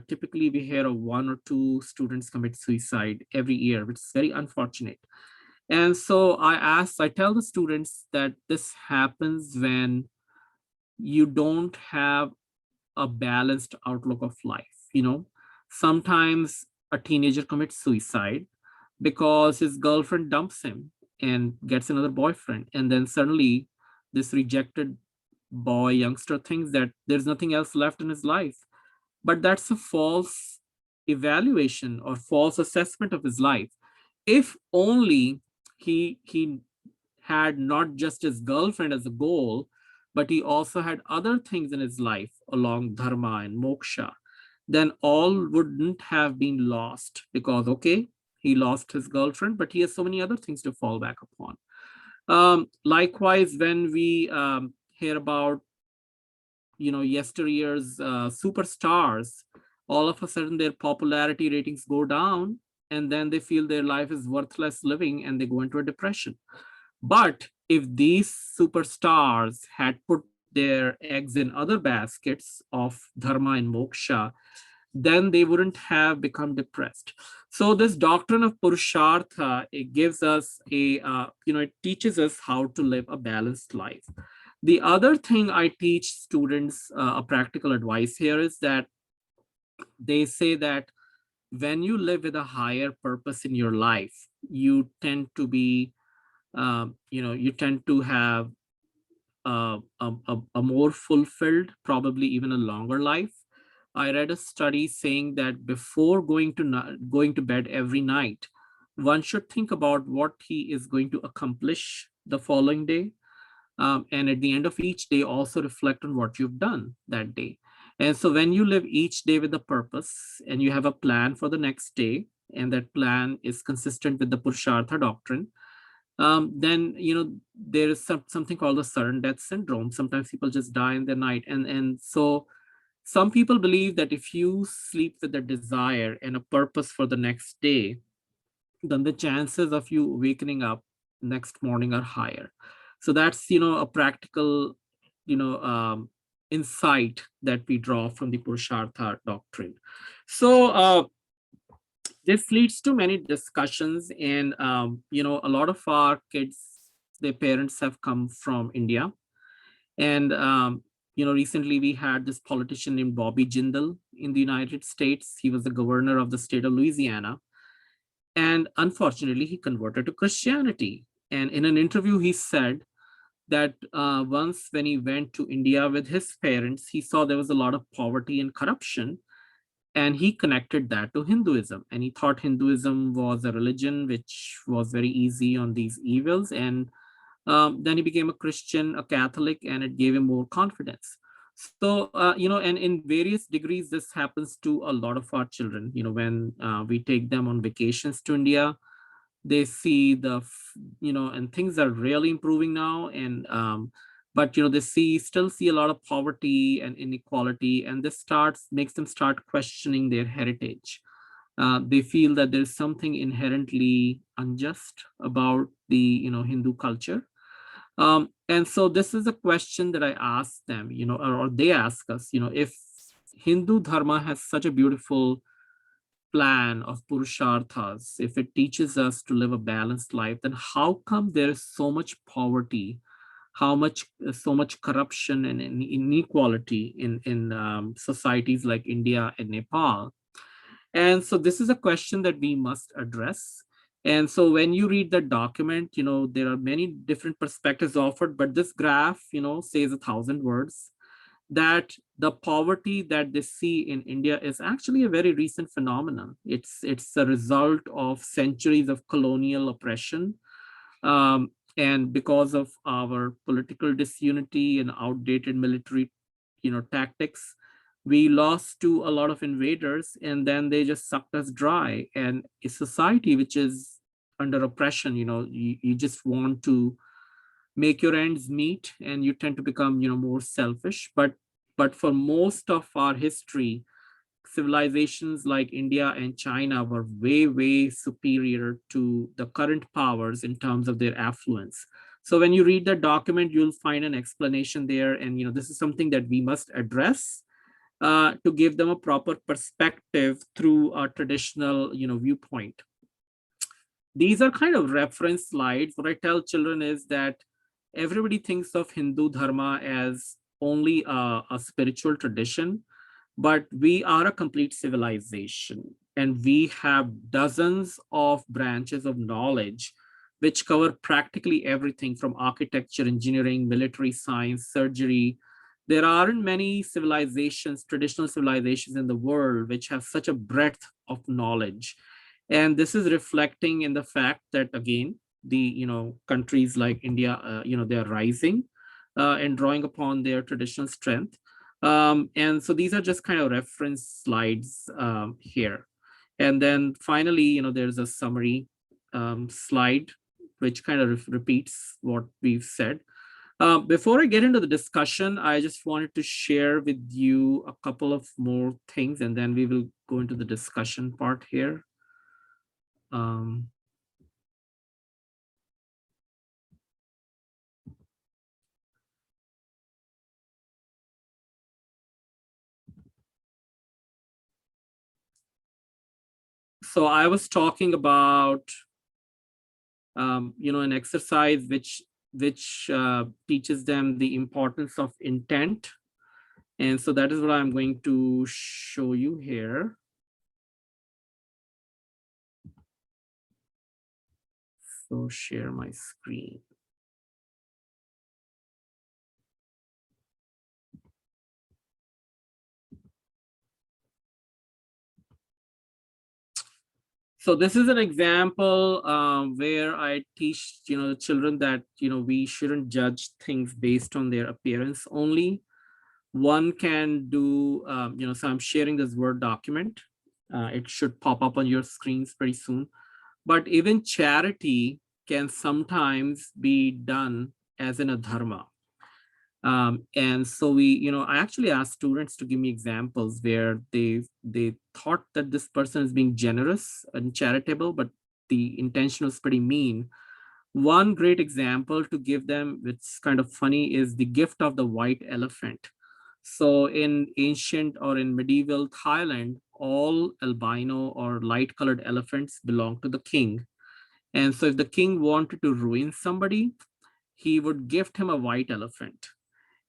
typically we hear of 1 or 2 students commit suicide every year, which is very unfortunate. And so I tell the students that this happens when you don't have a balanced outlook of life. Sometimes a teenager commits suicide because his girlfriend dumps him and gets another boyfriend. And then suddenly this rejected boy, youngster thinks that there's nothing else left in his life. But that's a false evaluation or false assessment of his life. If only he had not just his girlfriend as a goal, but he also had other things in his life along dharma and moksha, then all wouldn't have been lost, because okay, he lost his girlfriend, but he has so many other things to fall back upon. Likewise, when we hear about yesteryear's superstars, all of a sudden their popularity ratings go down, and then they feel their life is worthless living and they go into a depression. But if these superstars had put their eggs in other baskets of dharma and moksha, then they wouldn't have become depressed. So this doctrine of purushartha, it gives us it teaches us how to live a balanced life. The other thing I teach students, a practical advice here, is that they say that when you live with a higher purpose in your life, you tend to be, you tend to have a more fulfilled, probably even a longer life. I read a study saying that before going to bed every night, one should think about what he is going to accomplish the following day. And at the end of each day, also reflect on what you've done that day. And so when you live each day with a purpose and you have a plan for the next day, and that plan is consistent with the Purushartha doctrine, then there is something called the sudden death syndrome. Sometimes people just die in the night, and so some people believe that if you sleep with a desire and a purpose for the next day, then the chances of you waking up next morning are higher. So that's a practical insight that we draw from the Purushartha doctrine. So this leads to many discussions, and a lot of our kids, their parents have come from India. And recently we had this politician named Bobby Jindal in the United States. He was the governor of the state of Louisiana, and unfortunately he converted to Christianity. And in an interview he said that once when he went to India with his parents, he saw there was a lot of poverty and corruption, and he connected that to Hinduism, and he thought Hinduism was a religion which was very easy on these evils. And then he became a Christian, a Catholic, and it gave him more confidence. So and in various degrees this happens to a lot of our children. When we take them on vacations to India, they see and things are really improving now. And but they still see a lot of poverty and inequality, and this makes them start questioning their heritage. They feel that there's something inherently unjust about the Hindu culture. And so this is a question that I ask them, or they ask us, if Hindu dharma has such a beautiful plan of purusharthas, if it teaches us to live a balanced life, then how come there is so much poverty, so much corruption and inequality in societies like India and Nepal? And so this is a question that we must address. And so when you read the document, there are many different perspectives offered, but this graph, says 1,000 words, that the poverty that they see in India is actually a very recent phenomenon. It's a result of centuries of colonial oppression. And because of our political disunity and outdated military, tactics, we lost to a lot of invaders, and then they just sucked us dry. And a society which is under oppression, you just want to make your ends meet, and you tend to become, more selfish. But for most of our history, civilizations like India and China were way, way superior to the current powers in terms of their affluence. So when you read the document, you'll find an explanation there. And this is something that we must address to give them a proper perspective through a traditional, viewpoint. These are kind of reference slides. What I tell children is that everybody thinks of Hindu Dharma as only a spiritual tradition, but we are a complete civilization, and we have dozens of branches of knowledge which cover practically everything from architecture, engineering, military science, surgery. There aren't many civilizations, traditional civilizations in the world, which have such a breadth of knowledge. And this is reflecting in the fact that, again, the countries like India, they are rising and drawing upon their traditional strength. And so these are just kind of reference slides here. And then finally, there's a summary slide, which kind of repeats what we've said. Before I get into the discussion, I just wanted to share with you a couple of more things, and then we will go into the discussion part here. So I was talking about, an exercise which teaches them the importance of intent. And so that is what I'm going to show you here. So share my screen. So this is an example where I teach, the children that, we shouldn't judge things based on their appearance only. One can do, so I'm sharing this Word document. It should pop up on your screens pretty soon. But even charity can sometimes be done as in a dharma. And so I actually asked students to give me examples where they thought that this person is being generous and charitable, but the intention was pretty mean. One great example to give them, which is kind of funny, is the gift of the white elephant. So in ancient or in medieval Thailand, all albino or light colored elephants belong to the king. And so if the king wanted to ruin somebody, he would gift him a white elephant.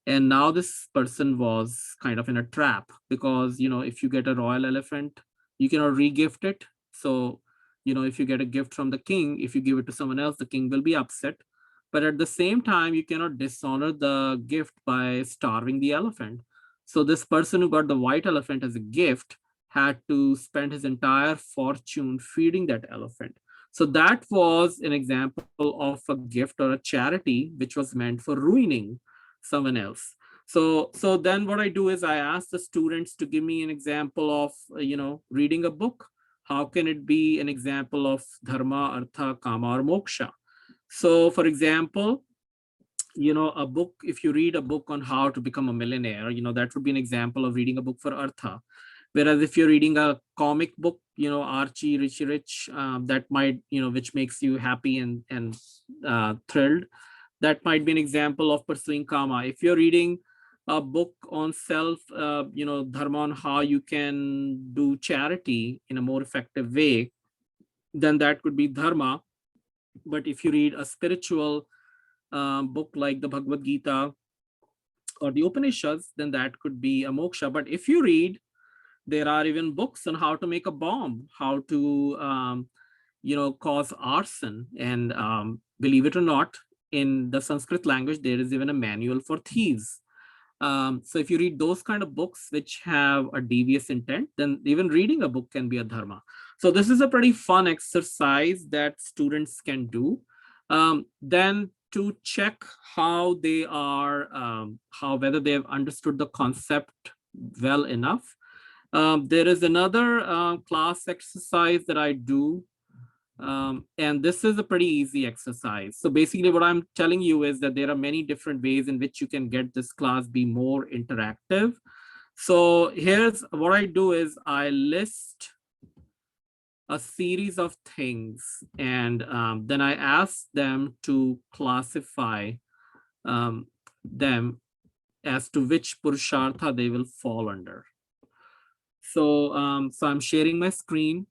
And now this person was kind of in a trap, because if you get a royal elephant, you cannot re-gift it. So if you get a gift from the king, if you give it to someone else, the king will be upset. But at the same time, you cannot dishonor the gift by starving the elephant. So this person who got the white elephant as a gift had to spend his entire fortune feeding that elephant. So that was an example of a gift or a charity which was meant for ruining someone else. So then what I do is I ask the students to give me an example of, reading a book. How can it be an example of dharma, artha, kama, or moksha? So for example, a book, if you read a book on how to become a millionaire, that would be an example of reading a book for artha. Whereas if you're reading a comic book, Archie, Richie Rich, that might, which makes you happy and thrilled, that might be an example of pursuing kama. If you're reading a book on self, dharma, on how you can do charity in a more effective way, then that could be dharma. But if you read a spiritual book like the Bhagavad Gita or the Upanishads, then that could be a moksha. But if you read, there are even books on how to make a bomb, how to, cause arson. And believe it or not, in the Sanskrit language, there is even a manual for thieves. So if you read those kind of books which have a devious intent, then even reading a book can be a dharma. So this is a pretty fun exercise that students can do. Then to check how they are, whether they have understood the concept well enough, there is another class exercise that I do. And this is a pretty easy exercise. So basically what I'm telling you is that there are many different ways in which you can get this class be more interactive. So here's what I do is I list a series of things, and then I ask them to classify them as to which Purushartha they will fall under. So, so I'm sharing my screen.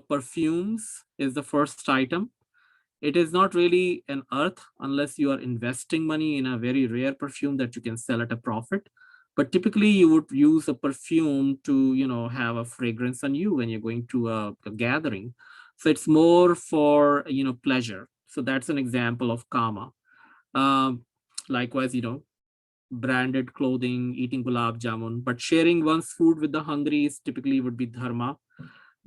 Perfumes is the first item. It is not really an earth unless you are investing money in a very rare perfume that you can sell at a profit. But typically you would use a perfume to, have a fragrance on you when you're going to a gathering. So it's more for, pleasure. So that's an example of kama. Likewise, branded clothing, eating gulab jamun, but sharing one's food with the hungry is typically would be dharma.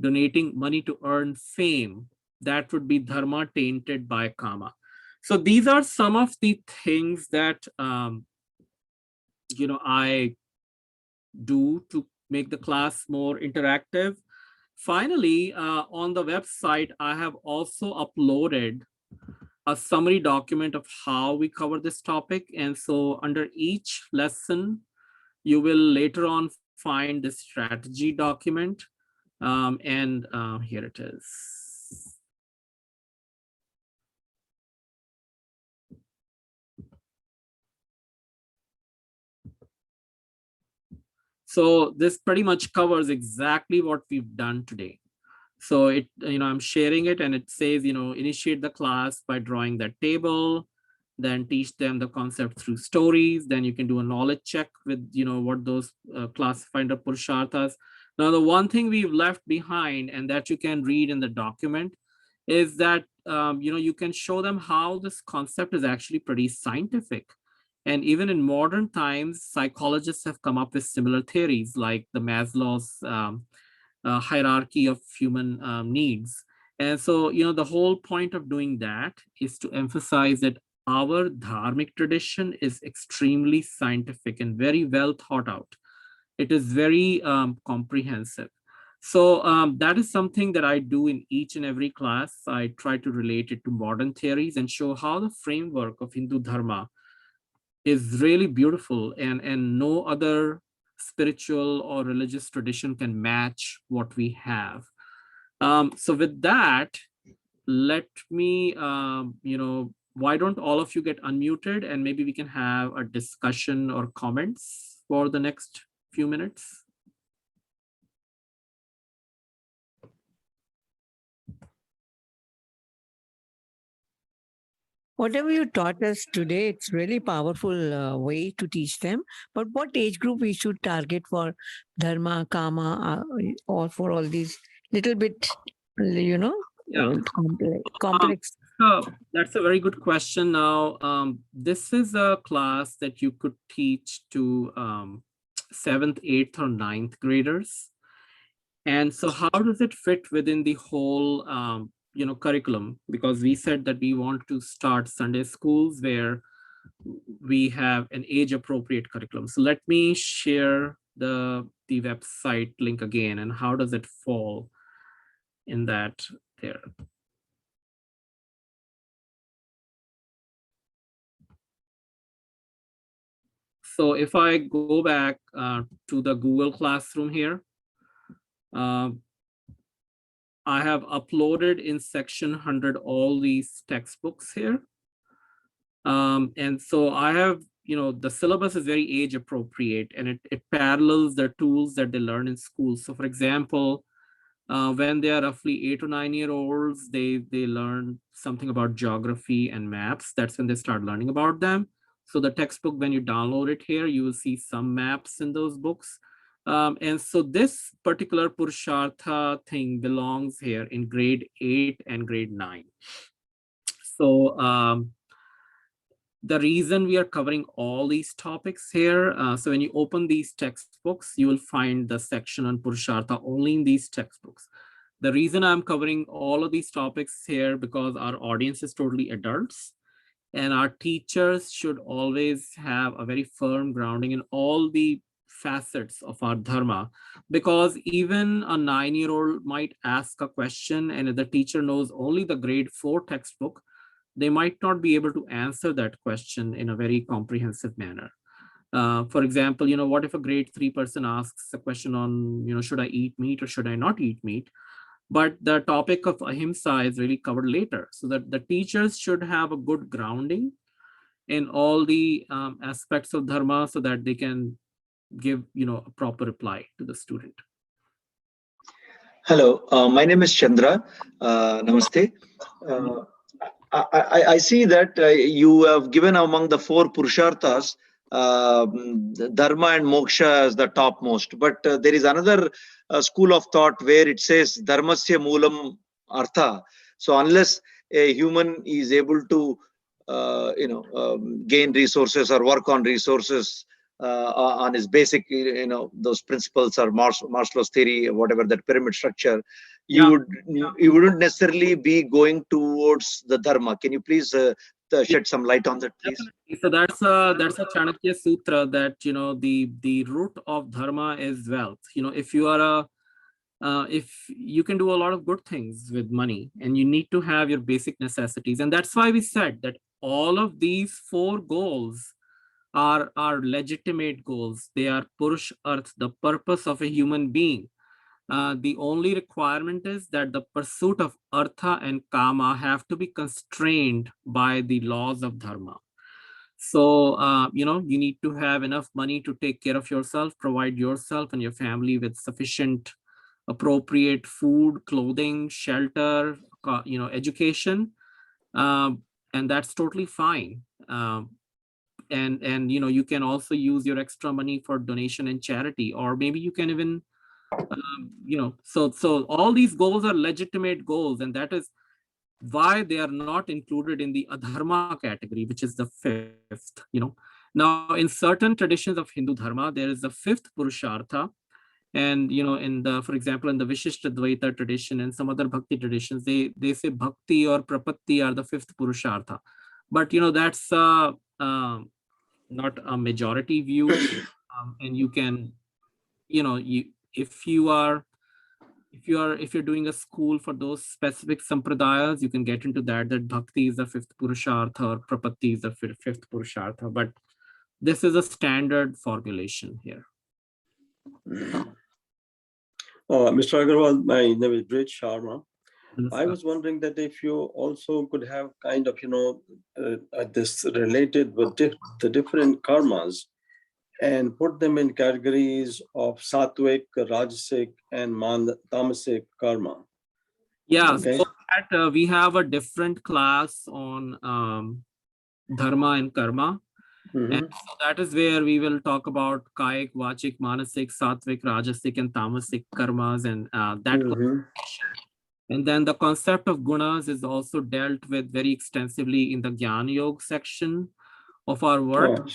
Donating money to earn fame, that would be dharma tainted by kama. So these are some of the things that I do to make the class more interactive. Finally, on the website, I have also uploaded a summary document of how we cover this topic. And so under each lesson, you will later on find the strategy document. And here it is. So this pretty much covers exactly what we've done today. So I'm sharing it, and it says, initiate the class by drawing that table, then teach them the concept through stories. Then you can do a knowledge check with, what those classify under Purusharthas. Now, the one thing we've left behind and that you can read in the document is that, you can show them how this concept is actually pretty scientific. And even in modern times, psychologists have come up with similar theories like the Maslow's hierarchy of human needs. And so, the whole point of doing that is to emphasize that our dharmic tradition is extremely scientific and very well thought out. It is very comprehensive. So that is something that I do in each and every class. I try to relate it to modern theories and show how the framework of Hindu Dharma is really beautiful, and no other spiritual or religious tradition can match what we have. So with that, let me, why don't all of you get unmuted, and maybe we can have a discussion or comments for the next few minutes. Whatever you taught us today, it's really powerful way to teach them. But what age group we should target for dharma, kama, or for all these little bit, Yeah. complex. That's a very good question. Now, this is a class that you could teach to 7th, 8th, or 9th graders. And so how does it fit within the whole curriculum? Because we said that we want to start Sunday schools where we have an age appropriate curriculum. So let me share the website link again, and how does it fall in that there. So if I go back to the Google Classroom here, I have uploaded in section 100 all these textbooks here. And so I have, the syllabus is very age appropriate, and it parallels the tools that they learn in school. So for example, when they are roughly 8 or 9-year-olds, they learn something about geography and maps. That's when they start learning about them. So the textbook, when you download it here, you will see some maps in those books. And so this particular Purushartha thing belongs here in grade 8 and grade 9. So the reason we are covering all these topics here, so when you open these textbooks, you will find the section on Purushartha only in these textbooks. The reason I'm covering all of these topics here because our audience is totally adults, and our teachers should always have a very firm grounding in all the facets of our dharma, because even a 9-year-old might ask a question, and if the teacher knows only the grade 4 textbook, they might not be able to answer that question in a very comprehensive manner. For example, what if a grade 3 person asks a question on, should I eat meat or should I not eat meat? But the topic of ahimsa is really covered later, so that the teachers should have a good grounding in all the aspects of dharma so that they can give a proper reply to the student. Hello, my name is Chandra. Namaste. I see that you have given among the 4 Purusharthas, Dharma and Moksha as the topmost. But there is another school of thought where it says Dharmasya Moolam Artha. So unless a human is able to, gain resources or work on resources on his basic, those principles or Maslow's theory, whatever that pyramid structure, you wouldn't necessarily be going towards the dharma. Can you please shed some light on that, please? So that's a Chanakya Sutra that the root of dharma is wealth. If you are if you can do a lot of good things with money, and you need to have your basic necessities, and that's why we said that all of these 4 goals are legitimate goals. They are Purush Arth, the purpose of a human being. The only requirement is that the pursuit of Artha and Kama have to be constrained by the laws of Dharma. So, you need to have enough money to take care of yourself, provide yourself and your family with sufficient, appropriate food, clothing, shelter, education. And that's totally fine. And you can also use your extra money for donation and charity, or maybe you can even so all these goals are legitimate goals, and that is why they are not included in the adharma category, which is the 5th. Now in certain traditions of Hindu dharma, there is a 5th purushartha, and for example, in the Vishishtadvaita tradition and some other bhakti traditions, they say bhakti or prapatti are the 5th purushartha, but that's not a majority view. And you can, if you're doing a school for those specific sampradayas, you can get into that bhakti is the 5th purushartha or prapatti is the 5th purushartha, but this is a standard formulation here. Mr. Agarwal, my name is Brit Sharma. Yes, I was wondering that if you also could have kind of, this related with the different karmas and put them in categories of sattvic, rajasic, and tamasic karma. Yeah, Okay. so that, we have a different class on dharma and karma. And so that is where we will talk about kayak, vachik, manasik, sattvic, rajasic, and tamasic karmas, and that. And then the concept of gunas is also dealt with very extensively in the Jnana Yoga section of our work.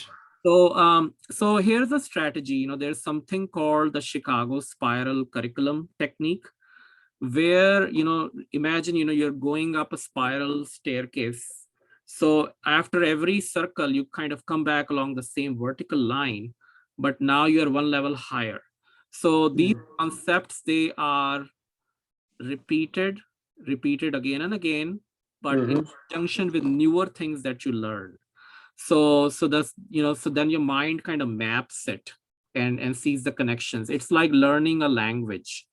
Oh. So here's a strategy. There's something called the Chicago spiral curriculum technique, where imagine you're going up a spiral staircase. So after every circle, you kind of come back along the same vertical line, but now you're one level higher. So these concepts, they are repeated again and again, but in conjunction with newer things that you learn. So that's so then your mind kind of maps it and sees the connections. It's like learning a language.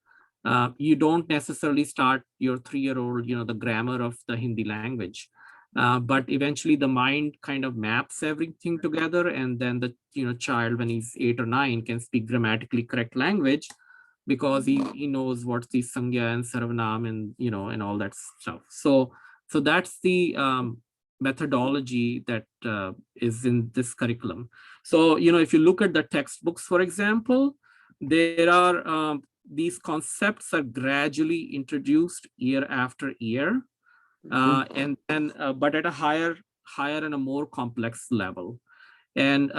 You don't necessarily start your 3-year-old the grammar of the Hindi language, but eventually the mind kind of maps everything together, and then the child, when he's 8 or 9, can speak grammatically correct language, because he knows what's the sangya and sarvanam and and all that stuff. So that's the methodology that is in this curriculum. So if you look at the textbooks, for example, there are these concepts are gradually introduced year after year, and then but at a higher and a more complex level. And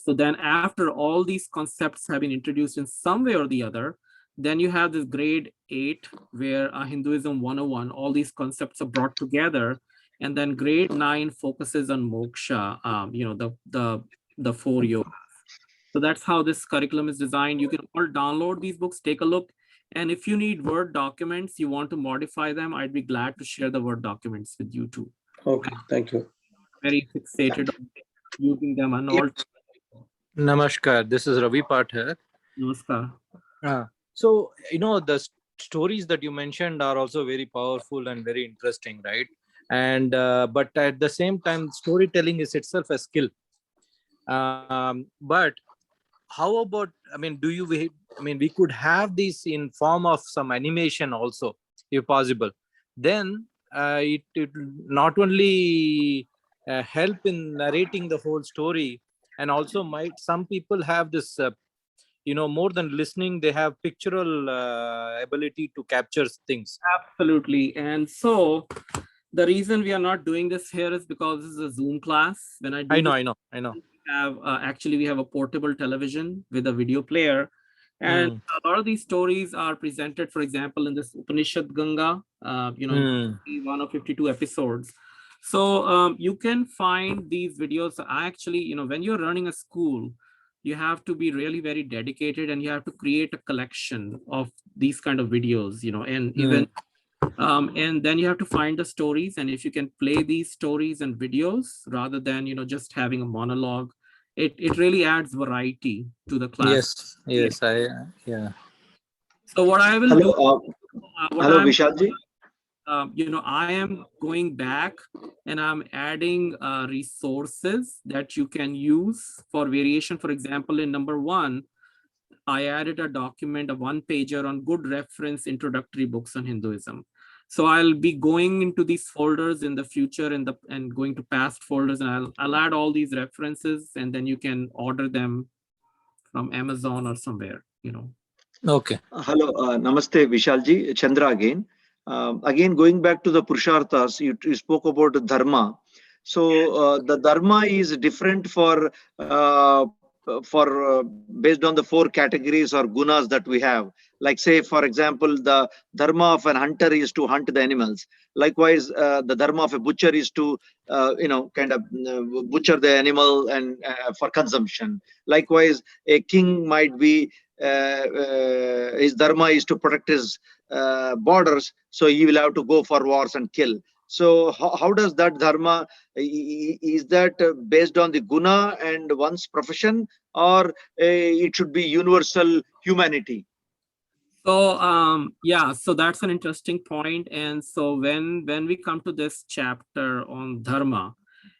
so then after all these concepts have been introduced in some way or the other, Then you have this grade 8 where Hinduism 101, all these concepts are brought together. And then grade 9 focuses on moksha, the 4 yogas. So that's how this curriculum is designed. You can all download these books, take a look. And if you need Word documents, you want to modify them, I'd be glad to share the Word documents with you too. Okay, thank you. Very fixated on using them and all. Namaskar, this is Ravi Pathak. Namaskar. So, the stories that you mentioned are also very powerful and very interesting, right? And but at the same time, storytelling is itself a skill. But how about, we could have this in form of some animation also, if possible. Then it will not only help in narrating the whole story, and also might some people have this more than listening, they have pictorial ability to capture things. Absolutely. And so the reason we are not doing this here is because this is a Zoom class. When I know we have a portable television with a video player, and a lot of these stories are presented, for example, in this Upanishad Ganga, one of 52 episodes. So you can find these videos. Actually, when you're running a school, you have to be really very dedicated, and you have to create a collection of these kind of videos, and even and then you have to find the stories. And if you can play these stories and videos rather than just having a monologue, it really adds variety to the class. Yes, So what I will do, Hello, Vishalji. I am going back and I'm adding resources that you can use for variation. For example, in number 1, I added a document, a 1-pager on good reference introductory books on Hinduism. So I'll be going into these folders in the future and going to past folders, and I'll add all these references, and then you can order them from Amazon or somewhere, Okay. Hello, Namaste, Vishalji. Chandra again. Again, going back to the Purusharthas, you spoke about Dharma. So the Dharma is different for based on the 4 categories or gunas that we have. Like, say, for example, the Dharma of an hunter is to hunt the animals. Likewise, the Dharma of a butcher is to butcher the animal and for consumption. Likewise, a king might be his dharma is to protect his borders, so he will have to go for wars and kill. So how does that dharma, is that based on the guna and one's profession, or it should be universal humanity? So so that's an interesting point. And so when we come to this chapter on dharma,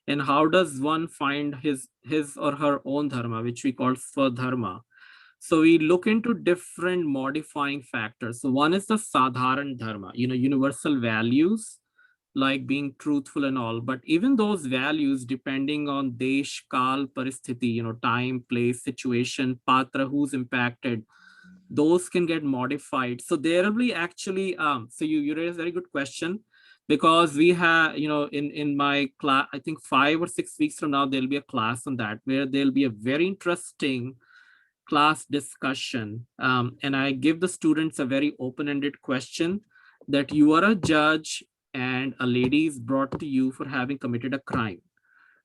and how does one find his or her own dharma, which we call swadharma. So we look into different modifying factors. So one is the sadharan dharma, universal values like being truthful and all. But even those values, depending on desh, kal, paristhiti, time, place, situation, patra, who's impacted, those can get modified. So there will be actually, so you raise a very good question, because we have, in my class, I think 5 or 6 weeks from now, there'll be a class on that, where there'll be a very interesting class discussion. And I give the students a very open-ended question that you are a judge and a lady is brought to you for having committed a crime.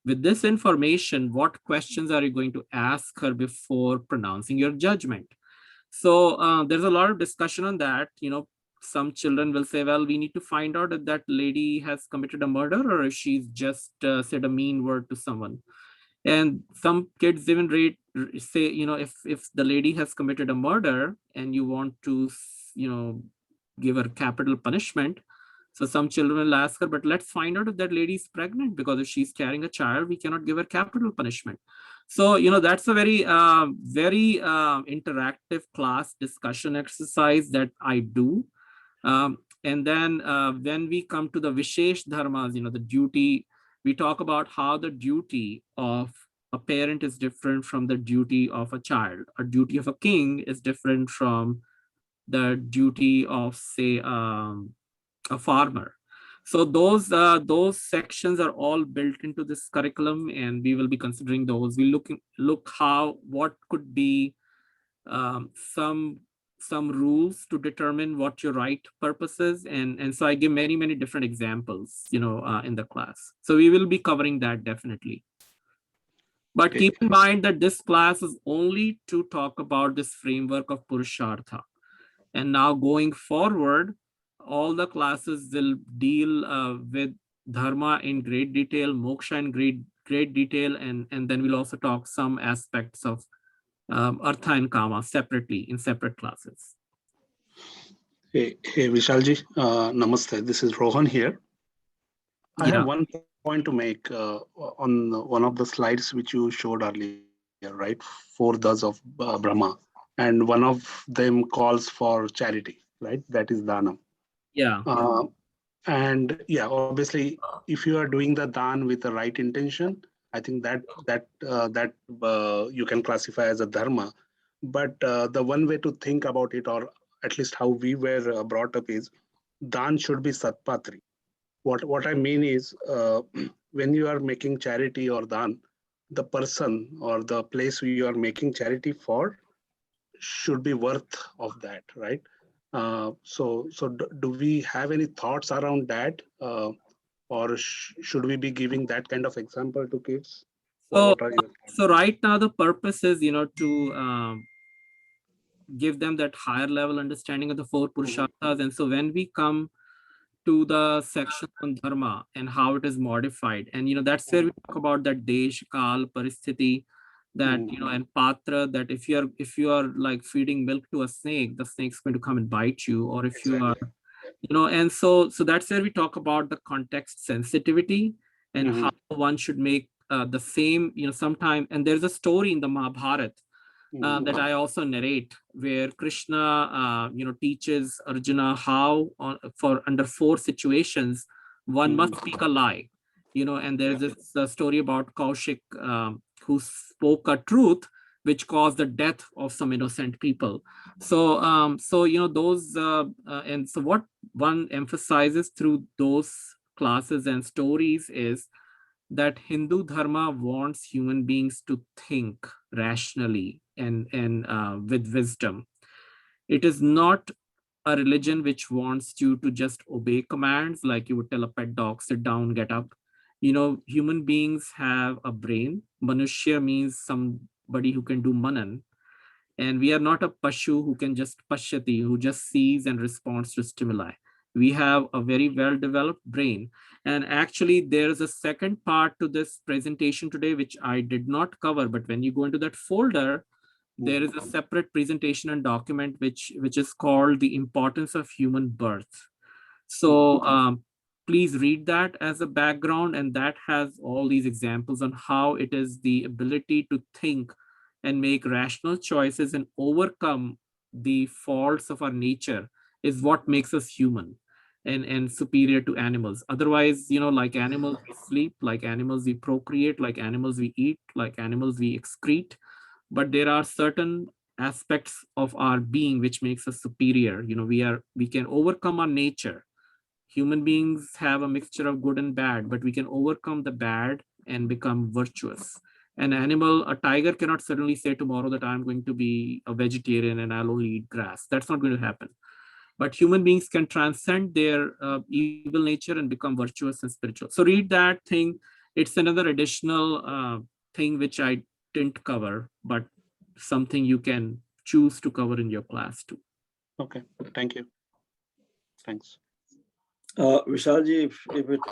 With this information, what questions are you going to ask her before pronouncing your judgment? So there's a lot of discussion on that. Some children will say, well, we need to find out if that lady has committed a murder or if she's just said a mean word to someone. And some kids even say, if the lady has committed a murder and you want to, give her capital punishment. So some children will ask her, but let's find out if that lady is pregnant, because if she's carrying a child, we cannot give her capital punishment. So, that's a very, very interactive class discussion exercise that I do. And then when we come to the Vishesh Dharmas, the duty, we talk about how the duty of a parent is different from the duty of a child. A duty of a king is different from the duty of, say, a farmer. So those sections are all built into this curriculum, and we will be considering those. We look what could be some some rules to determine what your right purpose is. And so I give many, many different examples, in the class. So we will be covering that definitely. But Okay. keep in mind that this class is only to talk about this framework of Purushartha. And now going forward, all the classes will deal with Dharma in great detail, Moksha in great detail, and then we'll also talk some aspects of Artha and Kama separately in separate classes. Hey, Vishalji, namaste. This is Rohan here. I Yeah. have one point to make on one of the slides which you showed earlier, right? 4 das of Brahma, and one of them calls for charity, right? That is dana. Yeah. And yeah, obviously, if you are doing the dan with the right intention, I think that you can classify as a dharma. But the one way to think about it, or at least how we were brought up, is dan should be satpatri. What I mean is, when you are making charity or dan, the person or the place you are making charity for should be worth of that, right? So do we have any thoughts around that, or should we be giving that kind of example to kids? So, What are your thoughts? so right now the purpose is, to give them that higher level understanding of the 4 Purusharthas. And so when we come to the section on Dharma and how it is modified, and that's where we talk about that Desh, Kal, Paristhiti, that and Patra, that if you are like feeding milk to a snake, the snake's going to come and bite you. Or if you are, and so that's where we talk about the context sensitivity and how one should make the same, sometime. And there's a story in the Mahabharata that I also narrate, where Krishna, teaches Arjuna how for under 4 situations, one must speak a lie, and there's this story about Kaushik, who spoke a truth, which caused the death of some innocent people. So, those, and so what one emphasizes through those classes and stories is that Hindu Dharma wants human beings to think rationally and with wisdom. It is not a religion which wants you to just obey commands like you would tell a pet dog, sit down, get up. Human beings have a brain. Manushya means somebody who can do manan. And we are not a pashu who can just pashyati, who just sees and responds to stimuli. We have a very well-developed brain. And actually, there's a second part to this presentation today, which I did not cover. But when you go into that folder, there is a separate presentation and document which is called The Importance of Human Birth. So please read that as a background, and that has all these examples on how it is the ability to think and make rational choices and overcome the faults of our nature is what makes us human and superior to animals. Otherwise, like animals we sleep, like animals we procreate, like animals we eat, like animals we excrete. But there are certain aspects of our being which makes us superior. We can overcome our nature. Human beings have a mixture of good and bad, but we can overcome the bad and become virtuous. An animal, a tiger cannot suddenly say tomorrow that I'm going to be a vegetarian and I'll only eat grass. That's not going to happen. But human beings can transcend their evil nature and become virtuous and spiritual. So read that thing. It's another additional thing which I didn't cover, but something you can choose to cover in your class too. Okay, thank you. Thanks. Vishalji,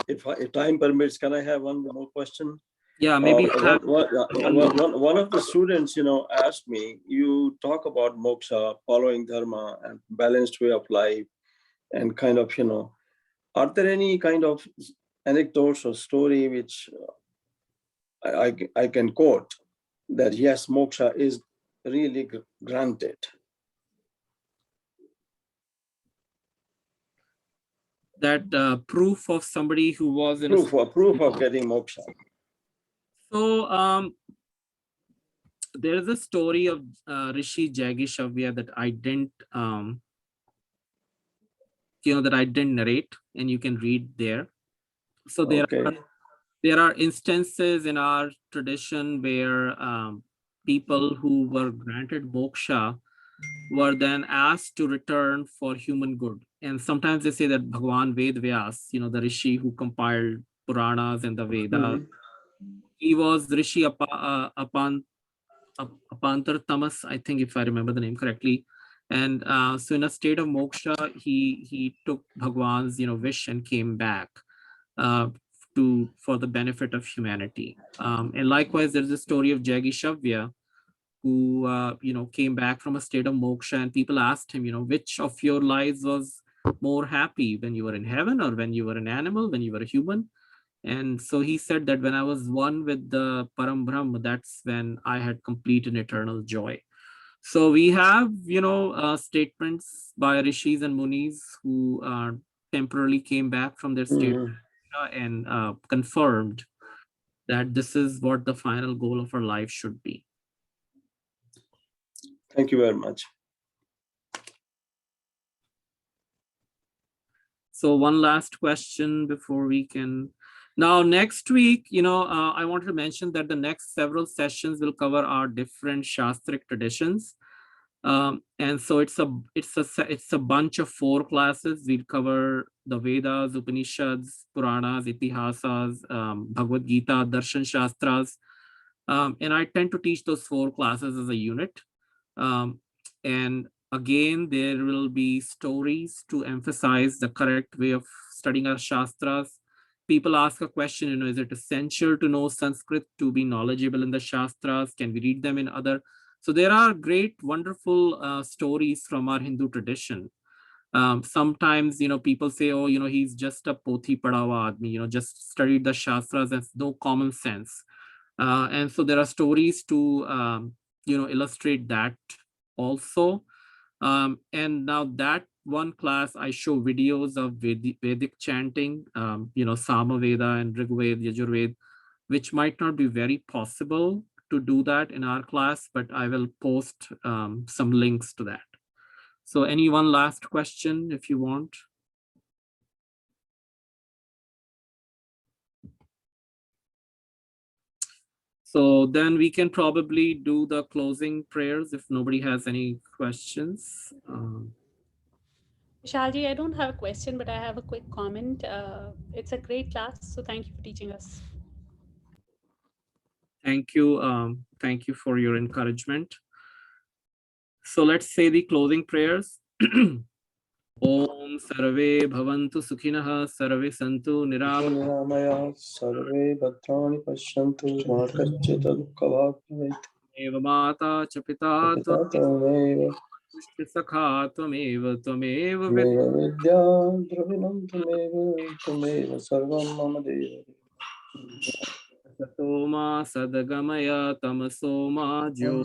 if time permits, can I have one more question? Yeah, maybe one of the students, asked me, you talk about moksha, following dharma and balanced way of life, and kind of, are there any kind of anecdotes or story which I can quote that yes, moksha is really granted? that proof of somebody who was in proof of getting moksha. So there is a story of Rishi Jagishavya that I didn't that I didn't narrate, and you can read there. So there are instances in our tradition where people who were granted moksha were then asked to return for human good. And sometimes they say that Bhagwan Ved Vyas, the Rishi who compiled Puranas and the Vedas, he was Rishi Apantar Tamas, I think, if I remember the name correctly. And so in a state of moksha, he took Bhagwan's wish and came back for the benefit of humanity. And likewise, there's a story of Jagishavya, who came back from a state of moksha, and people asked him, which of your lives was more happy, when you were in heaven or when you were an animal, when you were a human? And so he said that when I was one with the Param Brahm, that's when I had complete and eternal joy. So we have, statements by rishis and munis who temporarily came back from their state and confirmed that this is what the final goal of our life should be. Thank you very much. So one last question before we can. Now, next week, I wanted to mention that the next several sessions will cover our different Shastric traditions. And so it's a bunch of 4 classes. We'll cover the Vedas, Upanishads, Puranas, Itihasas, Bhagavad Gita, Darshan Shastras. And I tend to teach those 4 classes as a unit. And again, there will be stories to emphasize the correct way of studying our Shastras. People ask a question, is it essential to know Sanskrit to be knowledgeable in the Shastras? Can we read them in other? So there are great, wonderful stories from our Hindu tradition. Sometimes, people say, oh, he's just a pothi padawa admi, just studied the Shastras, has no common sense. And so there are stories to, illustrate that also. And now that one class, I show videos of Vedic chanting, Samaveda and Rigved, Yajurved, which might not be very possible to do that in our class, but I will post some links to that. So any one last question if you want? So then we can probably do the closing prayers if nobody has any questions. Vishalji, I don't have a question, but I have a quick comment. It's a great class, so thank you for teaching us. Thank you. Thank you for your encouragement. So let's say the closing prayers. Om Sarve Bhavantu Sukhinah Sarve Santu Niramaya Sarve Bhadrani Pashyantu Ma Kaschid Dukkha Bhaveet. Eva Mata Chapita Tameva Sakha Tvameva Vidya Dravinam Tameva Sarvam Mama Deva. Soma Sadagamaya Tamasoma Jo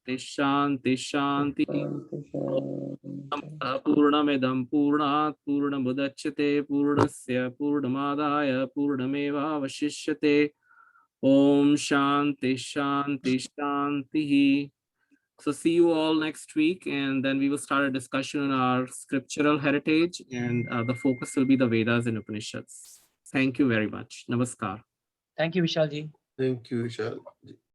Shanti Shanti Purnamidam Purnat Purnamudachyate Purnasya Purnamadaya Purnameva Vashishyate Om Shanti Shanti Shanti. So see you all next week, and then we will start a discussion on our scriptural heritage, and the focus will be the Vedas and Upanishads. Thank you very much. Namaskar. Thank you, Vishalji. Thank you, Vishal.